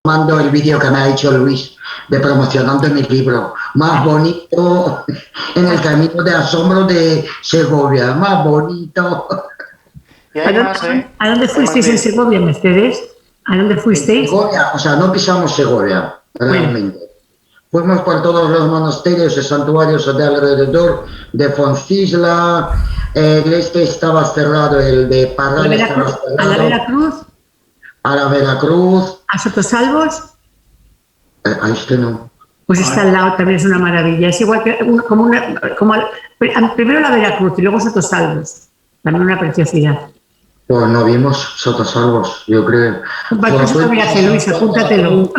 mando el vídeo que me ha hecho Luis de promocionando mi libro. Más bonito en el camino de asombro de Segovia. Más bonito. Y hay más, ¿A dónde fuisteis en Segovia, Mercedes? ¿A dónde fuisteis? Segovia, o sea, no pisamos Segovia, realmente. Fuimos por todos los monasterios y santuarios de alrededor de Foncisla. Este estaba cerrado, el de Parral estaba cerrado. ¿A la Veracruz? A la Veracruz. ¿A Sotosalvos? A este no. Pues está al lado, también es una maravilla. Es igual que primero la Veracruz y luego Sotosalvos. También una preciosidad. Pues no vimos Sotosalvos, yo creo. Para eso viaje, Luis, apúntatelo.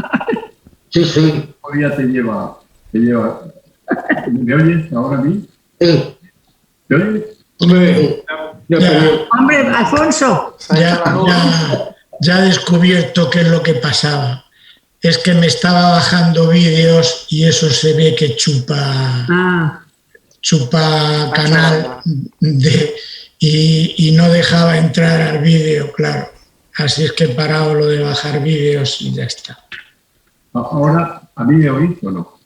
Sí, sí. Todavía te lleva. ¿Me oyes ahora a mí? Sí. ¿Me oyes? Hombre, Alfonso. Ya he descubierto qué es lo que pasaba. Es que me estaba bajando vídeos y eso se ve que chupa canal y no dejaba entrar al vídeo, claro. Así es que he parado lo de bajar vídeos y ya está. Ahora, ¿a mí me oís o no?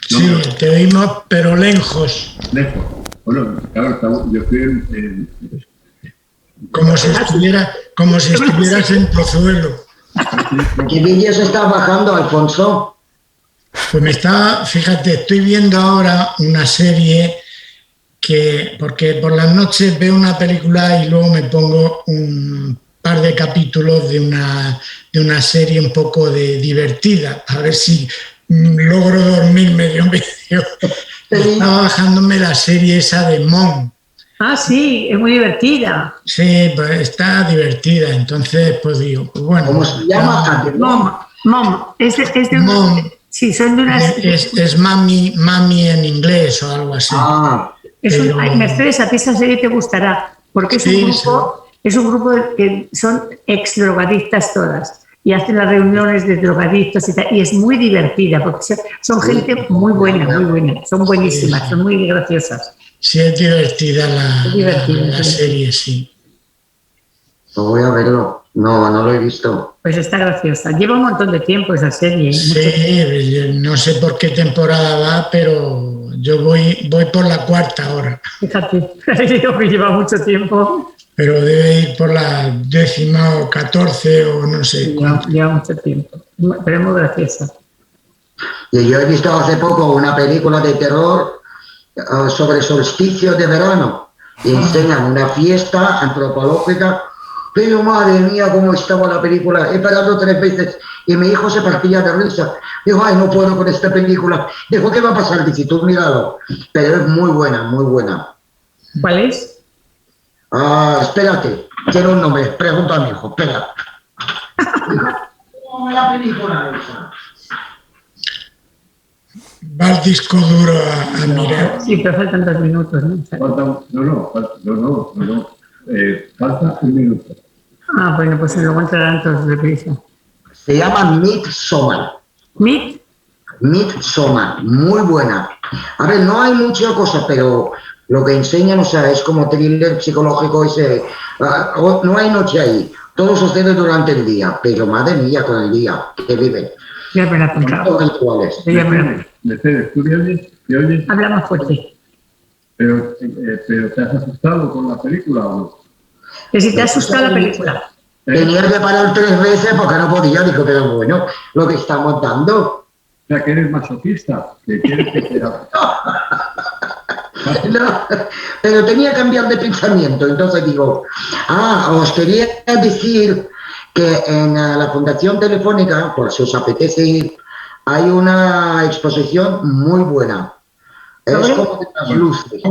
Sí, te oímos, pero lejos. Lejos. Bueno, claro, yo estoy como si estuvieras en Pozuelo. ¿Qué vídeos estás bajando, Alfonso? Pues fíjate, estoy viendo ahora una serie porque por las noches veo una película y luego me pongo un par de capítulos de una serie un poco divertida, a ver si logro dormir medio. Estaba bajándome la serie esa de Mom. Ah, sí, es muy divertida. Sí, pues está divertida, entonces pues digo, pues bueno. ¿Cómo se llama? Mom. Mom. Sí, son de unas... Es mami en inglés o algo así. Mercedes, a ti esa serie te gustará, porque es un grupo que son ex drogadictas todas y hacen las reuniones de drogadictos y tal, y es muy divertida porque son gente muy buena, son buenísimas, son muy graciosas. Sí, es divertida la serie, sí. No voy a verlo. No lo he visto. Pues está graciosa. Lleva un montón de tiempo esa serie. Sí, no sé por qué temporada va, pero yo voy por la 4ª ahora. Fíjate, digo que lleva mucho tiempo. Pero debe ir por la 10ª o 14 o no sé. Lleva mucho tiempo, pero es muy graciosa. Y yo he visto hace poco una película de terror sobre solsticio de verano y enseñan una fiesta antropológica, pero madre mía cómo estaba la película. He parado 3 veces y mi hijo se partía de risa. Dijo, ay, no puedo con esta película. Dijo, ¿qué va a pasar? Dice, tú míralo. Pero es muy buena, muy buena. ¿Cuál es? Espérate, tiene un nombre, pregunta a mi hijo, espera. ¿Cómo es la película esa? Va el disco duro a mirar. Sí, pero faltan 2 minutos, ¿no? Falta 1 minuto. Ah, bueno, pues luego entrarán todos de prisa. Se llama Midsommar. Midsommar, muy buena. A ver, no hay mucha cosa, pero lo que enseñan, o sea, es como thriller psicológico. No hay noche ahí. Todo sucede durante el día, pero madre mía con el día que viven. Ya me la he apuntado. Mercedes, ¿tú me oyes? Habla más fuerte. ¿Pero te has asustado con la película o no? Que si te ha asustado la película. Tenía que parar 3 veces porque no podía. Digo, pero bueno, lo que estamos dando. O sea, que eres masoquista, que quieres que te haga. No, pero tenía que cambiar de pensamiento. Entonces digo, os quería decir que en la Fundación Telefónica, por si os apetece ir, hay una exposición muy buena. Es como de las luces.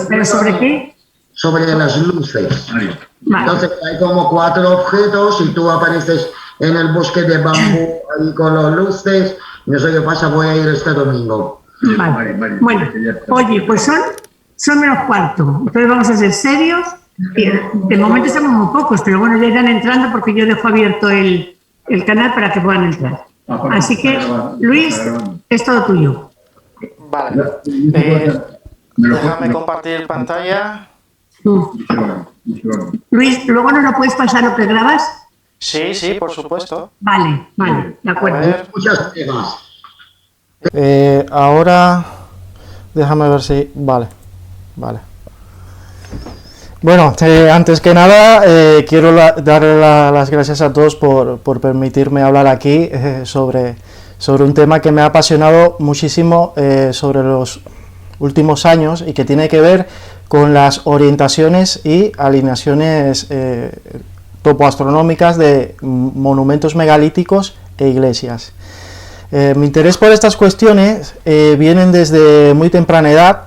¿Pero sobre qué? Sobre las luces. Vale. Entonces hay como 4 objetos y tú apareces en el bosque de bambú ahí con las luces. No sé qué pasa, voy a ir este domingo. Vale. Bueno, oye, pues son menos cuarto. Entonces vamos a ser serios. De momento estamos muy pocos, pero bueno, ya irán entrando porque yo dejo abierto el canal para que puedan entrar. Así que, Luis, es todo tuyo. Vale. Déjame compartir pantalla. Luis, luego no lo puedes pasar lo que grabas. Sí, sí, por supuesto. Vale, de acuerdo. A ver. Muchas temas. Ahora, déjame ver si... Vale. Bueno, antes que nada, quiero darle las gracias a todos por permitirme hablar aquí sobre un tema que me ha apasionado muchísimo sobre los últimos años y que tiene que ver con las orientaciones y alineaciones topoastronómicas de monumentos megalíticos e iglesias. Mi interés por estas cuestiones vienen desde muy temprana edad.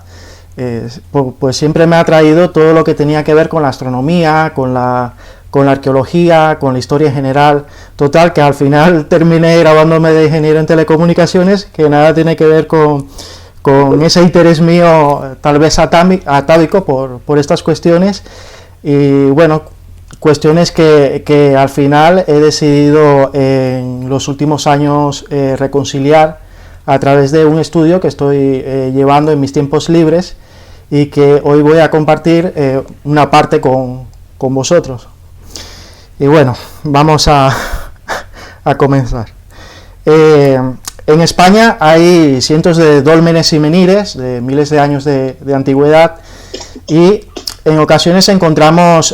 Pues siempre me ha atraído todo lo que tenía que ver con la astronomía, con la arqueología, con la historia en general. Total, que al final terminé graduándome de ingeniero en telecomunicaciones, que nada tiene que ver con ese interés mío, tal vez atávico por estas cuestiones. Y bueno, cuestiones que al final he decidido en los últimos años reconciliar a través de un estudio que estoy llevando en mis tiempos libres y que hoy voy a compartir una parte con vosotros. Y bueno, vamos a comenzar. En España hay cientos de dólmenes y menhires de miles de años de antigüedad, y en ocasiones encontramos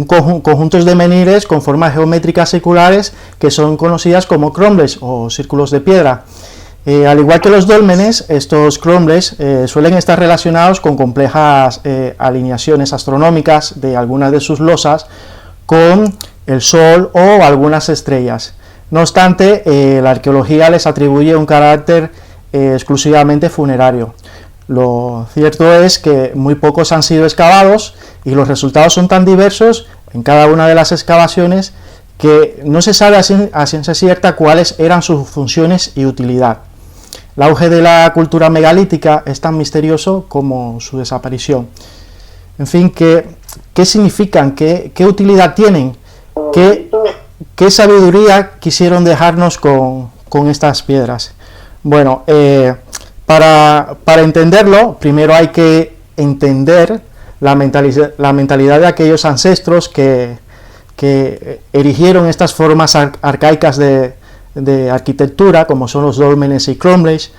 conjuntos de menhires con formas geométricas circulares que son conocidas como cromlechs o círculos de piedra. Al igual que los dólmenes, estos cromlechs suelen estar relacionados con complejas alineaciones astronómicas de algunas de sus losas con el Sol o algunas estrellas. No obstante, la arqueología les atribuye un carácter exclusivamente funerario. Lo cierto es que muy pocos han sido excavados y los resultados son tan diversos en cada una de las excavaciones que no se sabe a ciencia cierta cuáles eran sus funciones y utilidad. El auge de la cultura megalítica es tan misterioso como su desaparición. En fin, ¿qué significan? ¿Qué utilidad tienen? ¿Qué sabiduría quisieron dejarnos con estas piedras? Bueno, para entenderlo, primero hay que entender la mentalidad de aquellos ancestros que erigieron estas formas arcaicas de arquitectura, como son los dólmenes y cromlechs,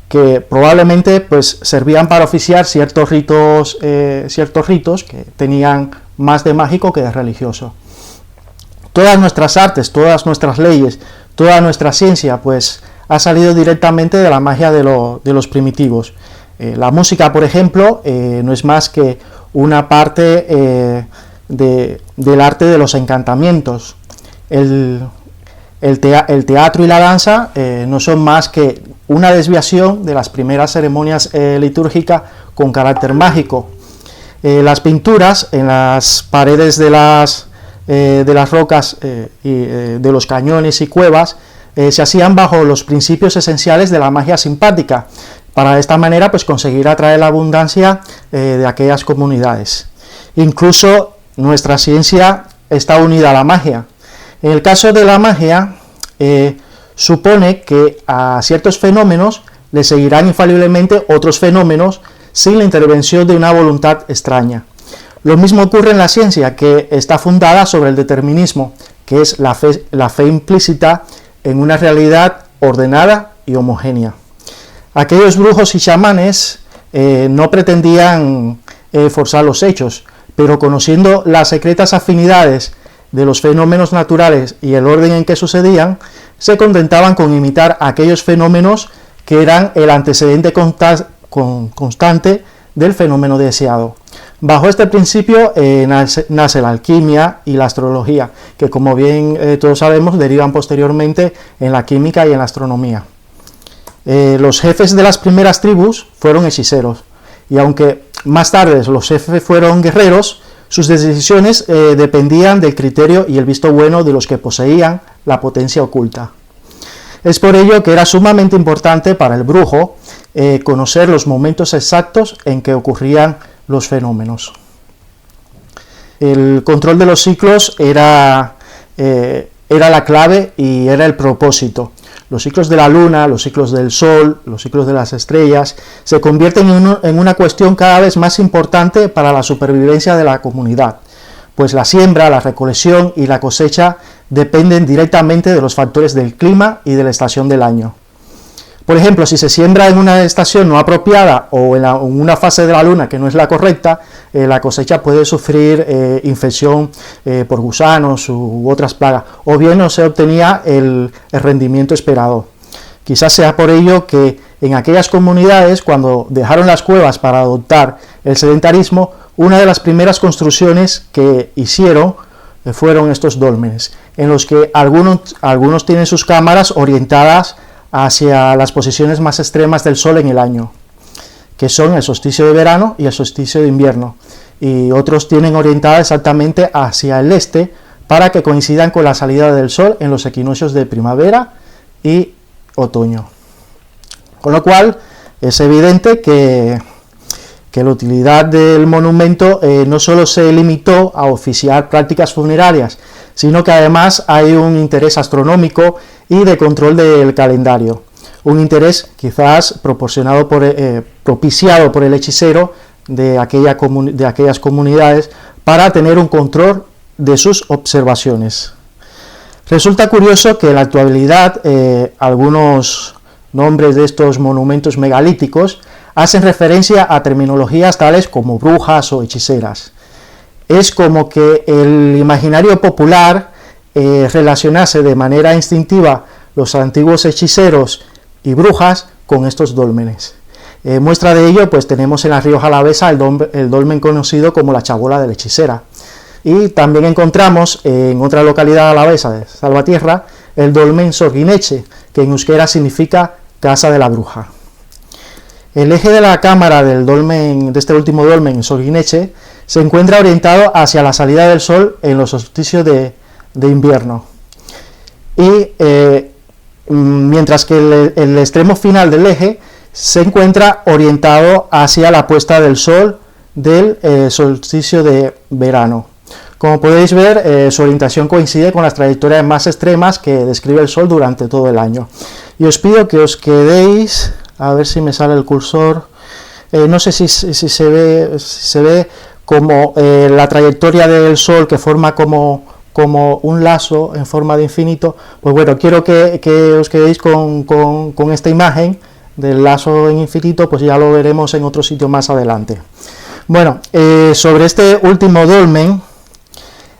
que probablemente pues servían para oficiar ciertos ritos que tenían más de mágico que de religioso. Todas nuestras artes, todas nuestras leyes, toda nuestra ciencia pues ha salido directamente de la magia de los primitivos. La música, por ejemplo, no es más que una parte del arte de los encantamientos. El teatro y la danza no son más que una desviación de las primeras ceremonias litúrgicas con carácter mágico. Las pinturas en las paredes de las rocas y de los cañones y cuevas se hacían bajo los principios esenciales de la magia simpática, para de esta manera pues conseguir atraer la abundancia de aquellas comunidades. Incluso nuestra ciencia está unida a la magia. En el caso de la magia, supone que a ciertos fenómenos le seguirán infaliblemente otros fenómenos sin la intervención de una voluntad extraña. Lo mismo ocurre en la ciencia, que está fundada sobre el determinismo, que es la fe implícita en una realidad ordenada y homogénea. Aquellos brujos y chamanes no pretendían forzar los hechos, pero conociendo las secretas afinidades de los fenómenos naturales y el orden en que sucedían, se contentaban con imitar aquellos fenómenos que eran el antecedente constante del fenómeno deseado. Bajo este principio nace la alquimia y la astrología, que como bien todos sabemos derivan posteriormente en la química y en la astronomía. Los jefes de las primeras tribus fueron hechiceros, y aunque más tarde los jefes fueron guerreros, sus decisiones dependían del criterio y el visto bueno de los que poseían la potencia oculta. Es por ello que era sumamente importante para el brujo conocer los momentos exactos en que ocurrían los fenómenos. El control de los ciclos era la clave y era el propósito. Los ciclos de la luna, los ciclos del sol, los ciclos de las estrellas se convierten en una cuestión cada vez más importante para la supervivencia de la comunidad. pues la siembra, la recolección y la cosecha dependen directamente de los factores del clima y de la estación del año. Por ejemplo, si se siembra en una estación no apropiada o en una fase de la luna que no es la correcta, la cosecha puede sufrir infección por gusanos u otras plagas, o bien no se obtenía el rendimiento esperado. Quizás sea por ello que en aquellas comunidades, cuando dejaron las cuevas para adoptar el sedentarismo, una de las primeras construcciones que hicieron fueron estos dólmenes, en los que algunos tienen sus cámaras orientadas hacia las posiciones más extremas del Sol en el año, que son el solsticio de verano y el solsticio de invierno, y otros tienen orientada exactamente hacia el este para que coincidan con la salida del Sol en los equinoccios de primavera y otoño. Con lo cual es evidente que la utilidad del monumento no solo se limitó a oficiar prácticas funerarias, sino que además hay un interés astronómico y de control del calendario, un interés quizás propiciado por el hechicero de aquellas comunidades para tener un control de sus observaciones. Resulta curioso que en la actualidad algunos nombres de estos monumentos megalíticos hacen referencia a terminologías tales como brujas o hechiceras. Es como que el imaginario popular relacionase de manera instintiva los antiguos hechiceros y brujas con estos dólmenes. Muestra de ello, pues tenemos en La Rioja Alavesa el dolmen conocido como la chabola de la hechicera. Y también encontramos en otra localidad alavesa de Salvatierra el dolmen Sorguineche, que en euskera significa casa de la bruja. El eje de la cámara del dolmen, de este último dolmen, Sorguineche, se encuentra orientado hacia la salida del sol en los solsticios de invierno. Y mientras que el extremo final del eje se encuentra orientado hacia la puesta del sol del solsticio de verano. Como podéis ver, su orientación coincide con las trayectorias más extremas que describe el Sol durante todo el año. Y os pido que os quedéis, a ver si me sale el cursor, no sé si se ve como la trayectoria del Sol que forma como un lazo en forma de infinito. Pues bueno, quiero que os quedéis con esta imagen del lazo en infinito, pues ya lo veremos en otro sitio más adelante. Bueno, sobre este último dolmen,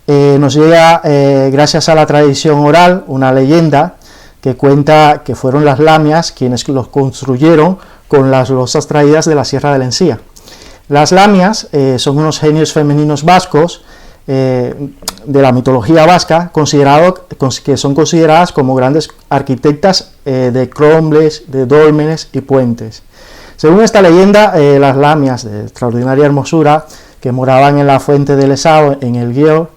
nos llega, gracias a la tradición oral, una leyenda que cuenta que fueron las lamias quienes los construyeron con las losas traídas de la Sierra de la Encía. Las lamias son unos genios femeninos vascos de la mitología vasca, que son consideradas como grandes arquitectas de crombles, de dólmenes y puentes. Según esta leyenda, las lamias de extraordinaria hermosura, que moraban en la fuente del Esao, en el Guior,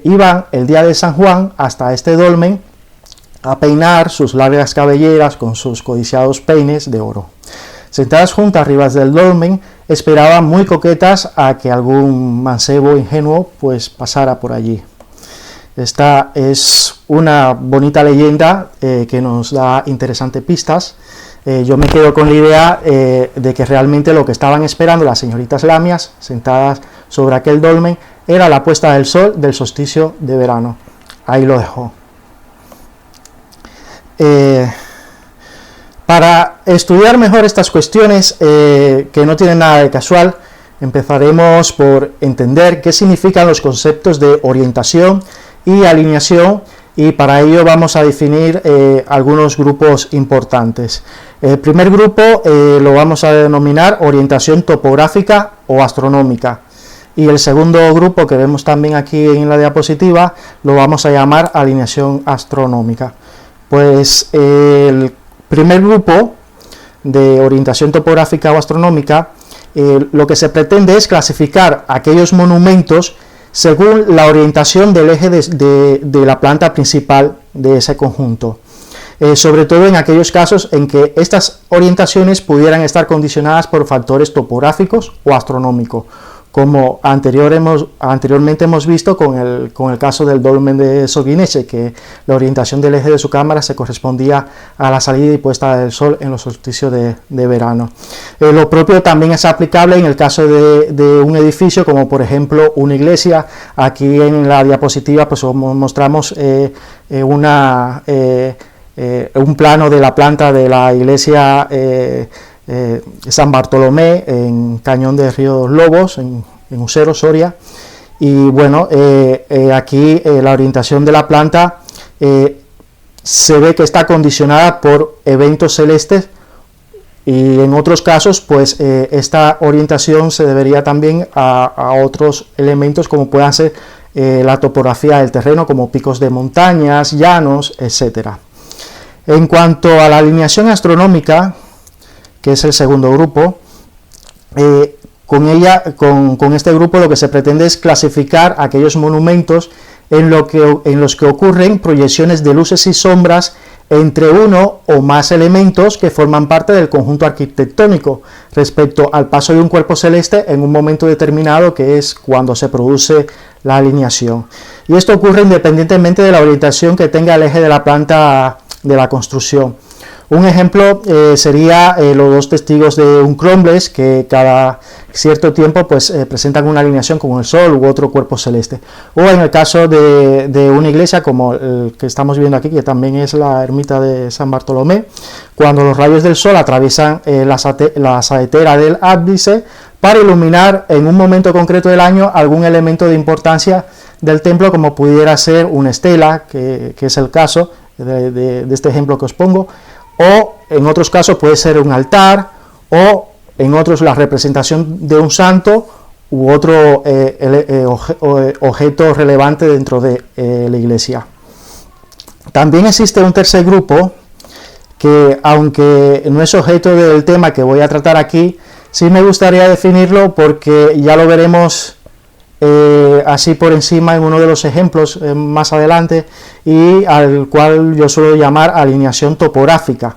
iban el día de San Juan hasta este dolmen a peinar sus largas cabelleras con sus codiciados peines de oro. Sentadas juntas arriba del dolmen, esperaban muy coquetas a que algún mancebo ingenuo pues pasara por allí. Esta es una bonita leyenda que nos da interesantes pistas. Yo me quedo con la idea de que realmente lo que estaban esperando las señoritas lamias sentadas sobre aquel dolmen era la puesta del sol del solsticio de verano. Ahí lo dejo. Para estudiar mejor estas cuestiones que no tienen nada de casual, empezaremos por entender qué significan los conceptos de orientación y alineación, y para ello vamos a definir algunos grupos importantes. El primer grupo lo vamos a denominar orientación topográfica o astronómica, y el segundo grupo, que vemos también aquí en la diapositiva, lo vamos a llamar alineación astronómica. Pues el primer grupo de orientación topográfica o astronómica, lo que se pretende es clasificar aquellos monumentos según la orientación del eje de la planta principal de ese conjunto, sobre todo en aquellos casos en que estas orientaciones pudieran estar condicionadas por factores topográficos o astronómicos, como anteriormente hemos visto con el caso del dolmen de Solguineche, que la orientación del eje de su cámara se correspondía a la salida y puesta del sol en los solsticios de verano. Lo propio también es aplicable en el caso de un edificio, como por ejemplo una iglesia. Aquí en la diapositiva pues mostramos un plano de la planta de la iglesia San Bartolomé en Cañón de Río Lobos, en Usero, Soria. Y bueno, aquí la orientación de la planta se ve que está condicionada por eventos celestes, y en otros casos pues esta orientación se debería también a otros elementos, como puedan ser la topografía del terreno, como picos de montañas, llanos, etcétera. En cuanto a la alineación astronómica, que es el segundo grupo, con este grupo lo que se pretende es clasificar aquellos monumentos en los que ocurren proyecciones de luces y sombras entre uno o más elementos que forman parte del conjunto arquitectónico respecto al paso de un cuerpo celeste en un momento determinado, que es cuando se produce la alineación. Y esto ocurre independientemente de la orientación que tenga el eje de la planta de la construcción. Un ejemplo sería los dos testigos de un cromlech, que cada cierto tiempo pues presentan una alineación como el Sol u otro cuerpo celeste. O en el caso de una iglesia como el que estamos viendo aquí, que también es la ermita de San Bartolomé, cuando los rayos del Sol atraviesan la saetera del ábside para iluminar en un momento concreto del año algún elemento de importancia del templo, como pudiera ser una estela, que es el caso de este ejemplo que os pongo, o en otros casos puede ser un altar, o en otros la representación de un santo u otro objeto relevante dentro de la iglesia. También existe un tercer grupo que, aunque no es objeto del tema que voy a tratar aquí, sí me gustaría definirlo porque ya lo veremos así por encima en uno de los ejemplos más adelante, y al cual yo suelo llamar alineación topográfica,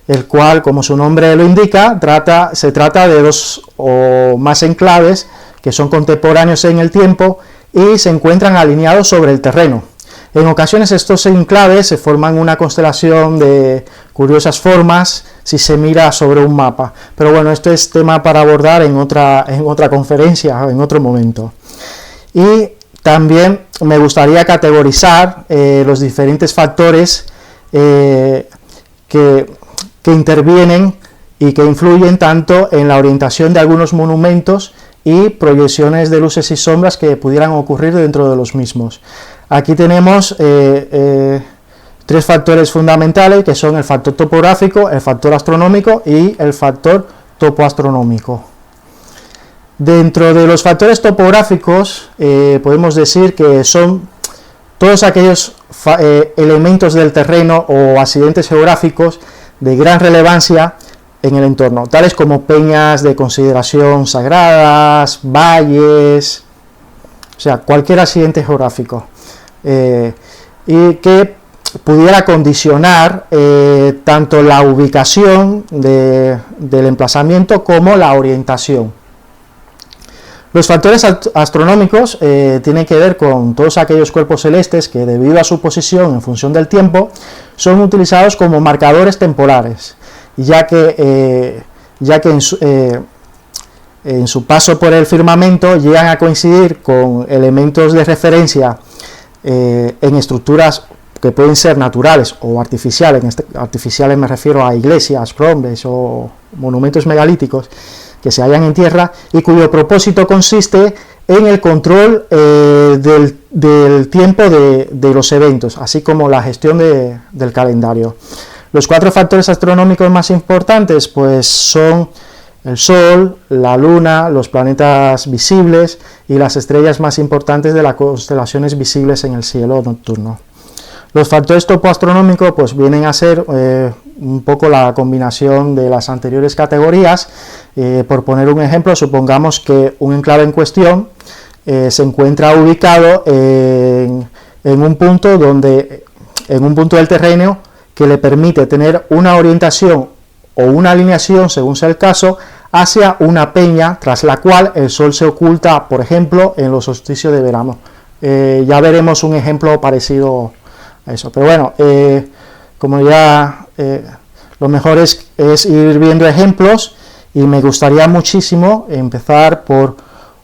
el cual, como su nombre lo indica, se trata de dos o más enclaves que son contemporáneos en el tiempo y se encuentran alineados sobre el terreno. En ocasiones estos enclaves se forman una constelación de curiosas formas si se mira sobre un mapa, pero bueno, esto es tema para abordar en otra conferencia, en otro momento. Y también me gustaría categorizar los diferentes factores que intervienen y que influyen tanto en la orientación de algunos monumentos y proyecciones de luces y sombras que pudieran ocurrir dentro de los mismos. Aquí tenemos tres factores fundamentales, que son el factor topográfico, el factor astronómico y el factor topoastronómico. Dentro de los factores topográficos podemos decir que son todos aquellos elementos del terreno o accidentes geográficos de gran relevancia en el entorno, tales como peñas de consideración sagradas, valles, o sea, cualquier accidente geográfico, y que pudiera condicionar tanto la ubicación del emplazamiento como la orientación. Los factores astronómicos tienen que ver con todos aquellos cuerpos celestes que, debido a su posición en función del tiempo, son utilizados como marcadores temporales, ya que en su paso por el firmamento llegan a coincidir con elementos de referencia en estructuras que pueden ser naturales o artificiales. Artificiales me refiero a iglesias, cromlechs o monumentos megalíticos que se hallan en tierra y cuyo propósito consiste en el control del tiempo de los eventos, así como la gestión del calendario. Los cuatro factores astronómicos más importantes pues son el Sol, la Luna, los planetas visibles y las estrellas más importantes de las constelaciones visibles en el cielo nocturno. Los factores topoastronómicos pues vienen a ser un poco la combinación de las anteriores categorías. Por poner un ejemplo, supongamos que un enclave en cuestión se encuentra ubicado en un punto del terreno que le permite tener una orientación o una alineación, según sea el caso, hacia una peña tras la cual el Sol se oculta, por ejemplo, en los solsticios de verano. Ya veremos un ejemplo parecido a eso. Pero bueno, como ya lo mejor es ir viendo ejemplos, y me gustaría muchísimo empezar por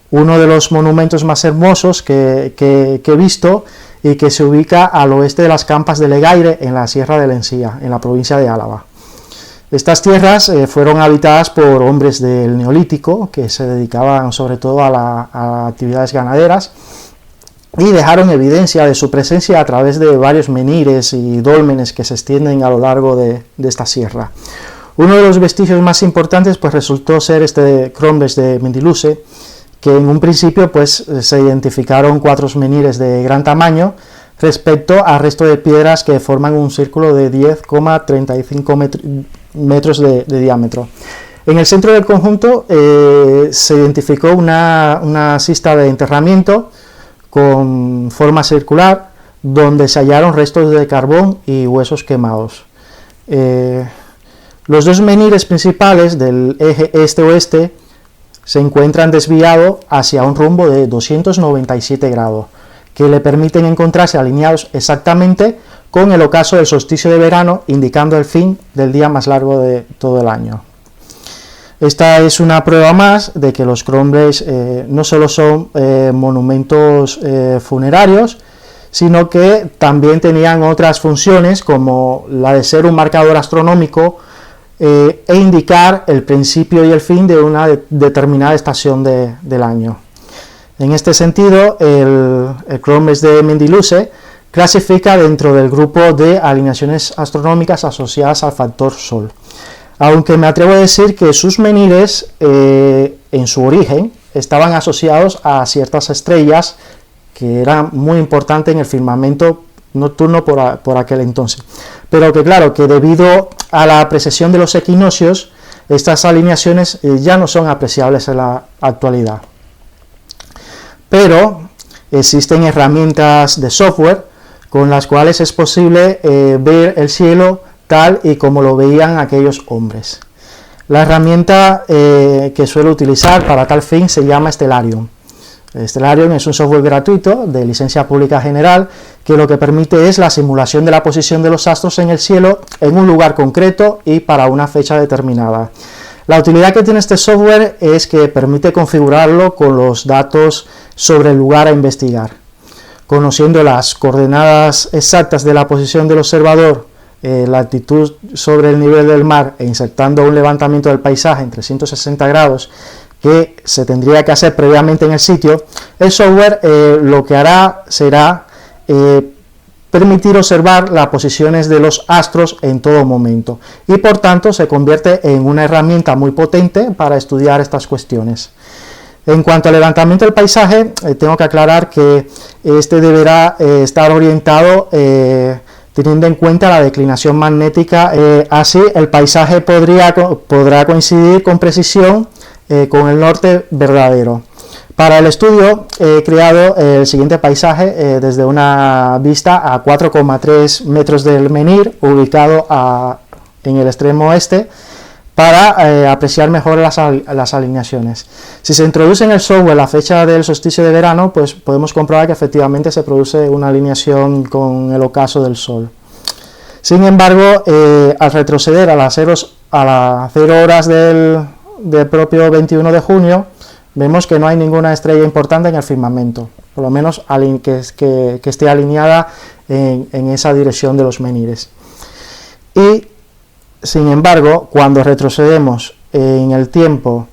uno de los monumentos más hermosos que he visto, y que se ubica al oeste de las Campas de Legaire, en la Sierra de la Encía, en la provincia de Álava. Estas tierras fueron habitadas por hombres del Neolítico, que se dedicaban sobre todo a actividades ganaderas, y dejaron evidencia de su presencia a través de varios menhires y dólmenes que se extienden a lo largo de esta sierra. Uno de los vestigios más importantes pues resultó ser este Crombes de Mendiluse, que en un principio pues se identificaron 4 menhires de gran tamaño respecto al resto de piedras que forman un círculo de 10,35 metros de diámetro. En el centro del conjunto se identificó una cista de enterramiento con forma circular, donde se hallaron restos de carbón y huesos quemados. Los 2 menhires principales del eje este-oeste se encuentran desviados hacia un rumbo de 297 grados, que le permiten encontrarse alineados exactamente con el ocaso del solsticio de verano, indicando el fin del día más largo de todo el año. Esta es una prueba más de que los Crombes no solo son monumentos funerarios, sino que también tenían otras funciones, como la de ser un marcador astronómico e indicar el principio y el fin de una determinada estación del año. En este sentido, el Crombes de Mendiluse clasifica dentro del grupo de alineaciones astronómicas asociadas al factor Sol, aunque me atrevo a decir que sus menhires en su origen estaban asociados a ciertas estrellas que eran muy importantes en el firmamento nocturno por aquel entonces, pero que claro, que debido a la precesión de los equinoccios, estas alineaciones ya no son apreciables en la actualidad. Pero existen herramientas de software con las cuales es posible ver el cielo tal y como lo veían aquellos hombres. La herramienta que suelo utilizar para tal fin se llama Stellarium. Stellarium es un software gratuito de licencia pública general que lo que permite es la simulación de la posición de los astros en el cielo en un lugar concreto y para una fecha determinada. La utilidad que tiene este software es que permite configurarlo con los datos sobre el lugar a investigar. Conociendo las coordenadas exactas de la posición del observador, la altitud sobre el nivel del mar e insertando un levantamiento del paisaje en 360 grados que se tendría que hacer previamente en el sitio, el software lo que hará será permitir observar las posiciones de los astros en todo momento, y por tanto se convierte en una herramienta muy potente para estudiar estas cuestiones. En cuanto al levantamiento del paisaje, tengo que aclarar que este deberá estar orientado teniendo en cuenta la declinación magnética, así el paisaje podrá coincidir con precisión con el norte verdadero. Para el estudio he creado el siguiente paisaje desde una vista a 4,3 metros del menhir, ubicado en el extremo oeste, para apreciar mejor las alineaciones. Si se introduce en el software la fecha del solsticio de verano, pues podemos comprobar que efectivamente se produce una alineación con el ocaso del Sol. Sin embargo, al retroceder a las 0 horas del propio 21 de junio, vemos que no hay ninguna estrella importante en el firmamento, por lo menos que esté alineada en esa dirección de los menhires. Y sin embargo, cuando retrocedemos en el tiempo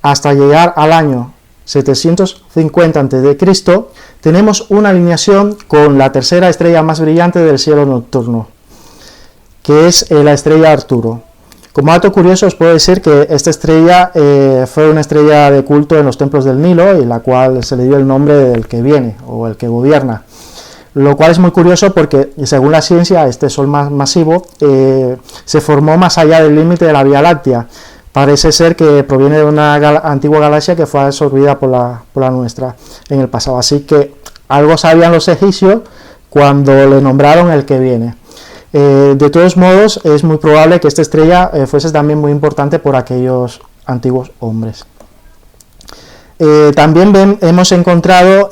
hasta llegar al año 750 a.C., tenemos una alineación con la tercera estrella más brillante del cielo nocturno, que es la estrella Arturo. Como dato curioso os puedo decir que esta estrella fue una estrella de culto en los templos del Nilo, y la cual se le dio el nombre del que viene o el que gobierna, lo cual es muy curioso porque según la ciencia este sol más masivo se formó más allá del límite de la Vía Láctea. Parece ser que proviene de una antigua galaxia que fue absorbida por la nuestra en el pasado, así que algo sabían los egipcios cuando le nombraron el que viene. De todos modos, es muy probable que esta estrella fuese también muy importante por aquellos antiguos hombres. También hemos encontrado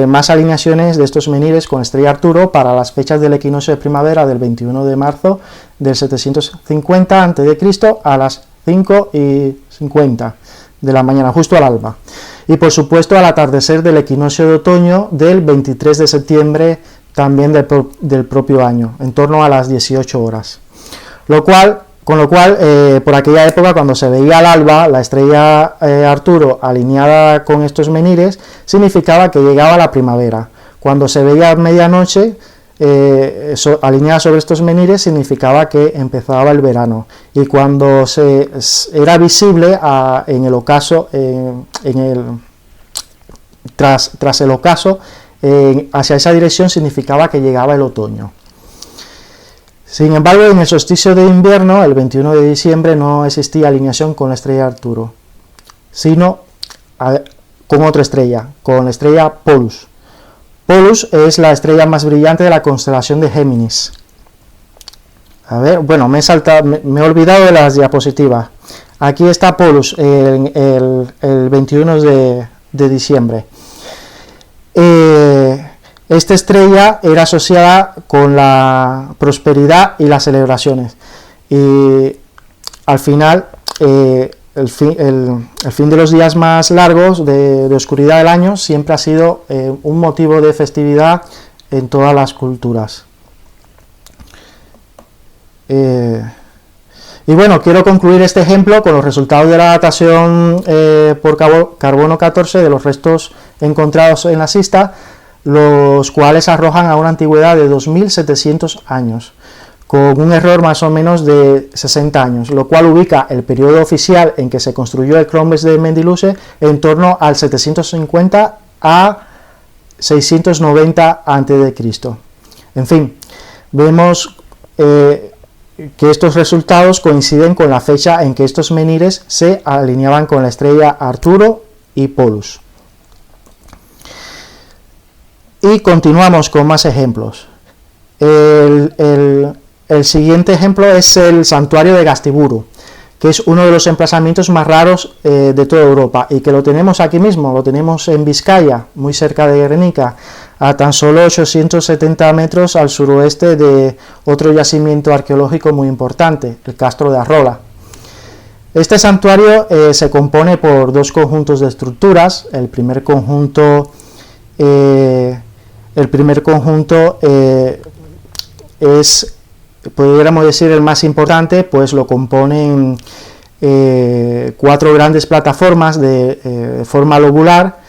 más alineaciones de estos menhires con estrella Arturo para las fechas del equinoccio de primavera del 21 de marzo del 750 a.C. a las 5:50 de la mañana, justo al alba. Y por supuesto al atardecer del equinoccio de otoño del 23 de septiembre también del propio año, en torno a las 18 horas. Con lo cual, por aquella época, cuando se veía al alba la estrella Arturo alineada con estos menhires, significaba que llegaba la primavera. Cuando se veía a medianoche alineada sobre estos menhires, significaba que empezaba el verano. Y cuando era visible en el ocaso, tras el ocaso, hacia esa dirección, significaba que llegaba el otoño. Sin embargo, en el solsticio de invierno, el 21 de diciembre, no existía alineación con la estrella Arturo, sino con otra estrella, con la estrella Polus. Polus es la estrella más brillante de la constelación de Géminis. A ver, bueno, me he olvidado de las diapositivas. Aquí está Polus, el 21 de diciembre. Esta estrella era asociada con la prosperidad y las celebraciones, y al final el fin de los días más largos de oscuridad del año siempre ha sido un motivo de festividad en todas las culturas. Y bueno, quiero concluir este ejemplo con los resultados de la datación por carbono 14 de los restos encontrados en la Sista, los cuales arrojan a una antigüedad de 2700 años, con un error más o menos de 60 años, lo cual ubica el periodo oficial en que se construyó el Cromlech de Mendiluse en torno al 750 a 690 a.C. En fin, vemos que estos resultados coinciden con la fecha en que estos menhires se alineaban con la estrella Arturo y Polus. Y continuamos con más ejemplos. El siguiente ejemplo es el santuario de Gastiburu, que es uno de los emplazamientos más raros de toda Europa, y que lo tenemos aquí mismo, lo tenemos en Vizcaya, muy cerca de Guernica, a tan solo 870 metros al suroeste de otro yacimiento arqueológico muy importante, el Castro de Arrola. Este santuario se compone por dos conjuntos de estructuras. El primer conjunto es, podríamos decir, el más importante, pues lo componen 4 grandes plataformas de forma lobular,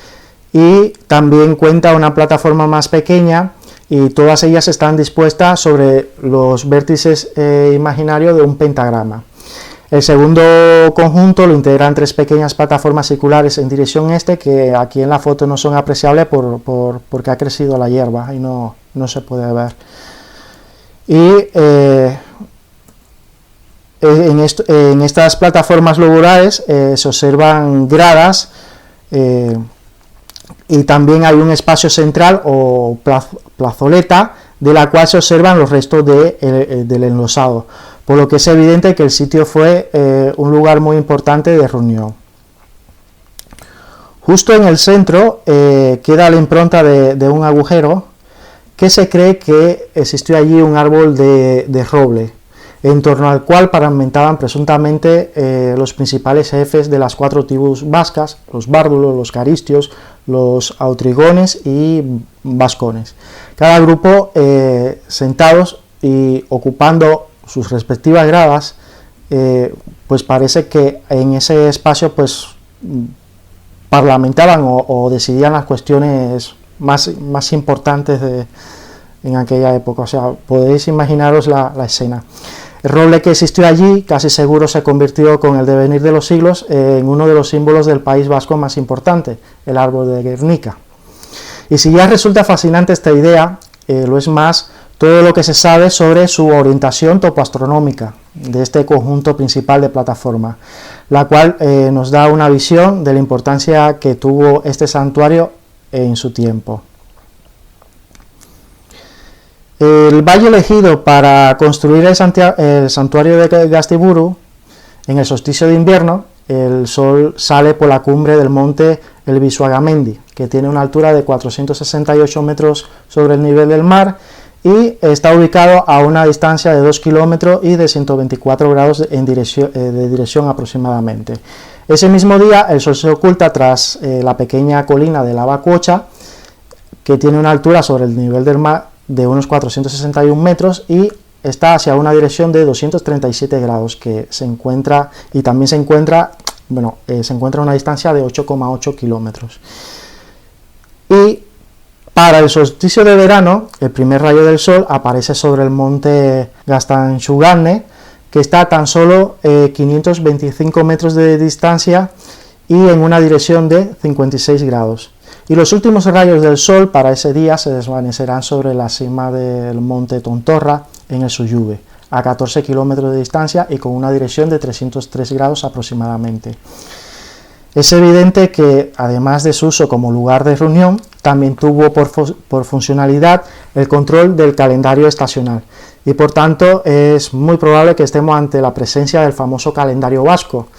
y también cuenta una plataforma más pequeña, y todas ellas están dispuestas sobre los vértices imaginarios de un pentagrama. El segundo conjunto lo integran 3 pequeñas plataformas circulares en dirección este, que aquí en la foto no son apreciables porque ha crecido la hierba y no se puede ver. Y en estas plataformas lobulares se observan gradas, y también hay un espacio central o plazoleta, de la cual se observan los restos del enlosado, por lo que es evidente que el sitio fue un lugar muy importante de reunión. Justo en el centro queda la impronta de un agujero, que se cree que existió allí un árbol de roble, en torno al cual paramentaban presuntamente los principales jefes de las 4 tribus vascas, los bárdulos, los caristios, los autrigones y vascones. Cada grupo sentados y ocupando sus respectivas gradas, pues parece que en ese espacio pues parlamentaban o decidían las cuestiones más importantes en aquella época. O sea, podéis imaginaros la escena. El roble que existió allí casi seguro se convirtió con el devenir de los siglos en uno de los símbolos del País Vasco más importante, el árbol de Guernica. Y si ya resulta fascinante esta idea, lo es más todo lo que se sabe sobre su orientación topoastronómica de este conjunto principal de plataforma, la cual nos da una visión de la importancia que tuvo este santuario en su tiempo. El valle elegido para construir el santuario de Gastiburu en el solsticio de invierno el sol sale por la cumbre del monte El Visuagamendi, que tiene una altura de 468 metros sobre el nivel del mar y está ubicado a una distancia de 2 kilómetros y de 124 grados de dirección aproximadamente. Ese mismo día el sol se oculta tras la pequeña colina de Lava Cuocha, que tiene una altura sobre el nivel del mar de unos 461 metros y está hacia una dirección de 237 grados, que se encuentra y también se encuentra a una distancia de 8,8 kilómetros. Y para el solsticio de verano, el primer rayo del sol aparece sobre el monte Gastanchugarne, que está a tan solo 525 metros de distancia y en una dirección de 56 grados. Y los últimos rayos del sol para ese día se desvanecerán sobre la cima del monte Tontorra en el Suyuve, a 14 kilómetros de distancia y con una dirección de 303 grados aproximadamente. Es evidente que, además de su uso como lugar de reunión, también tuvo por funcionalidad el control del calendario estacional, y por tanto es muy probable que estemos ante la presencia del famoso calendario vasco,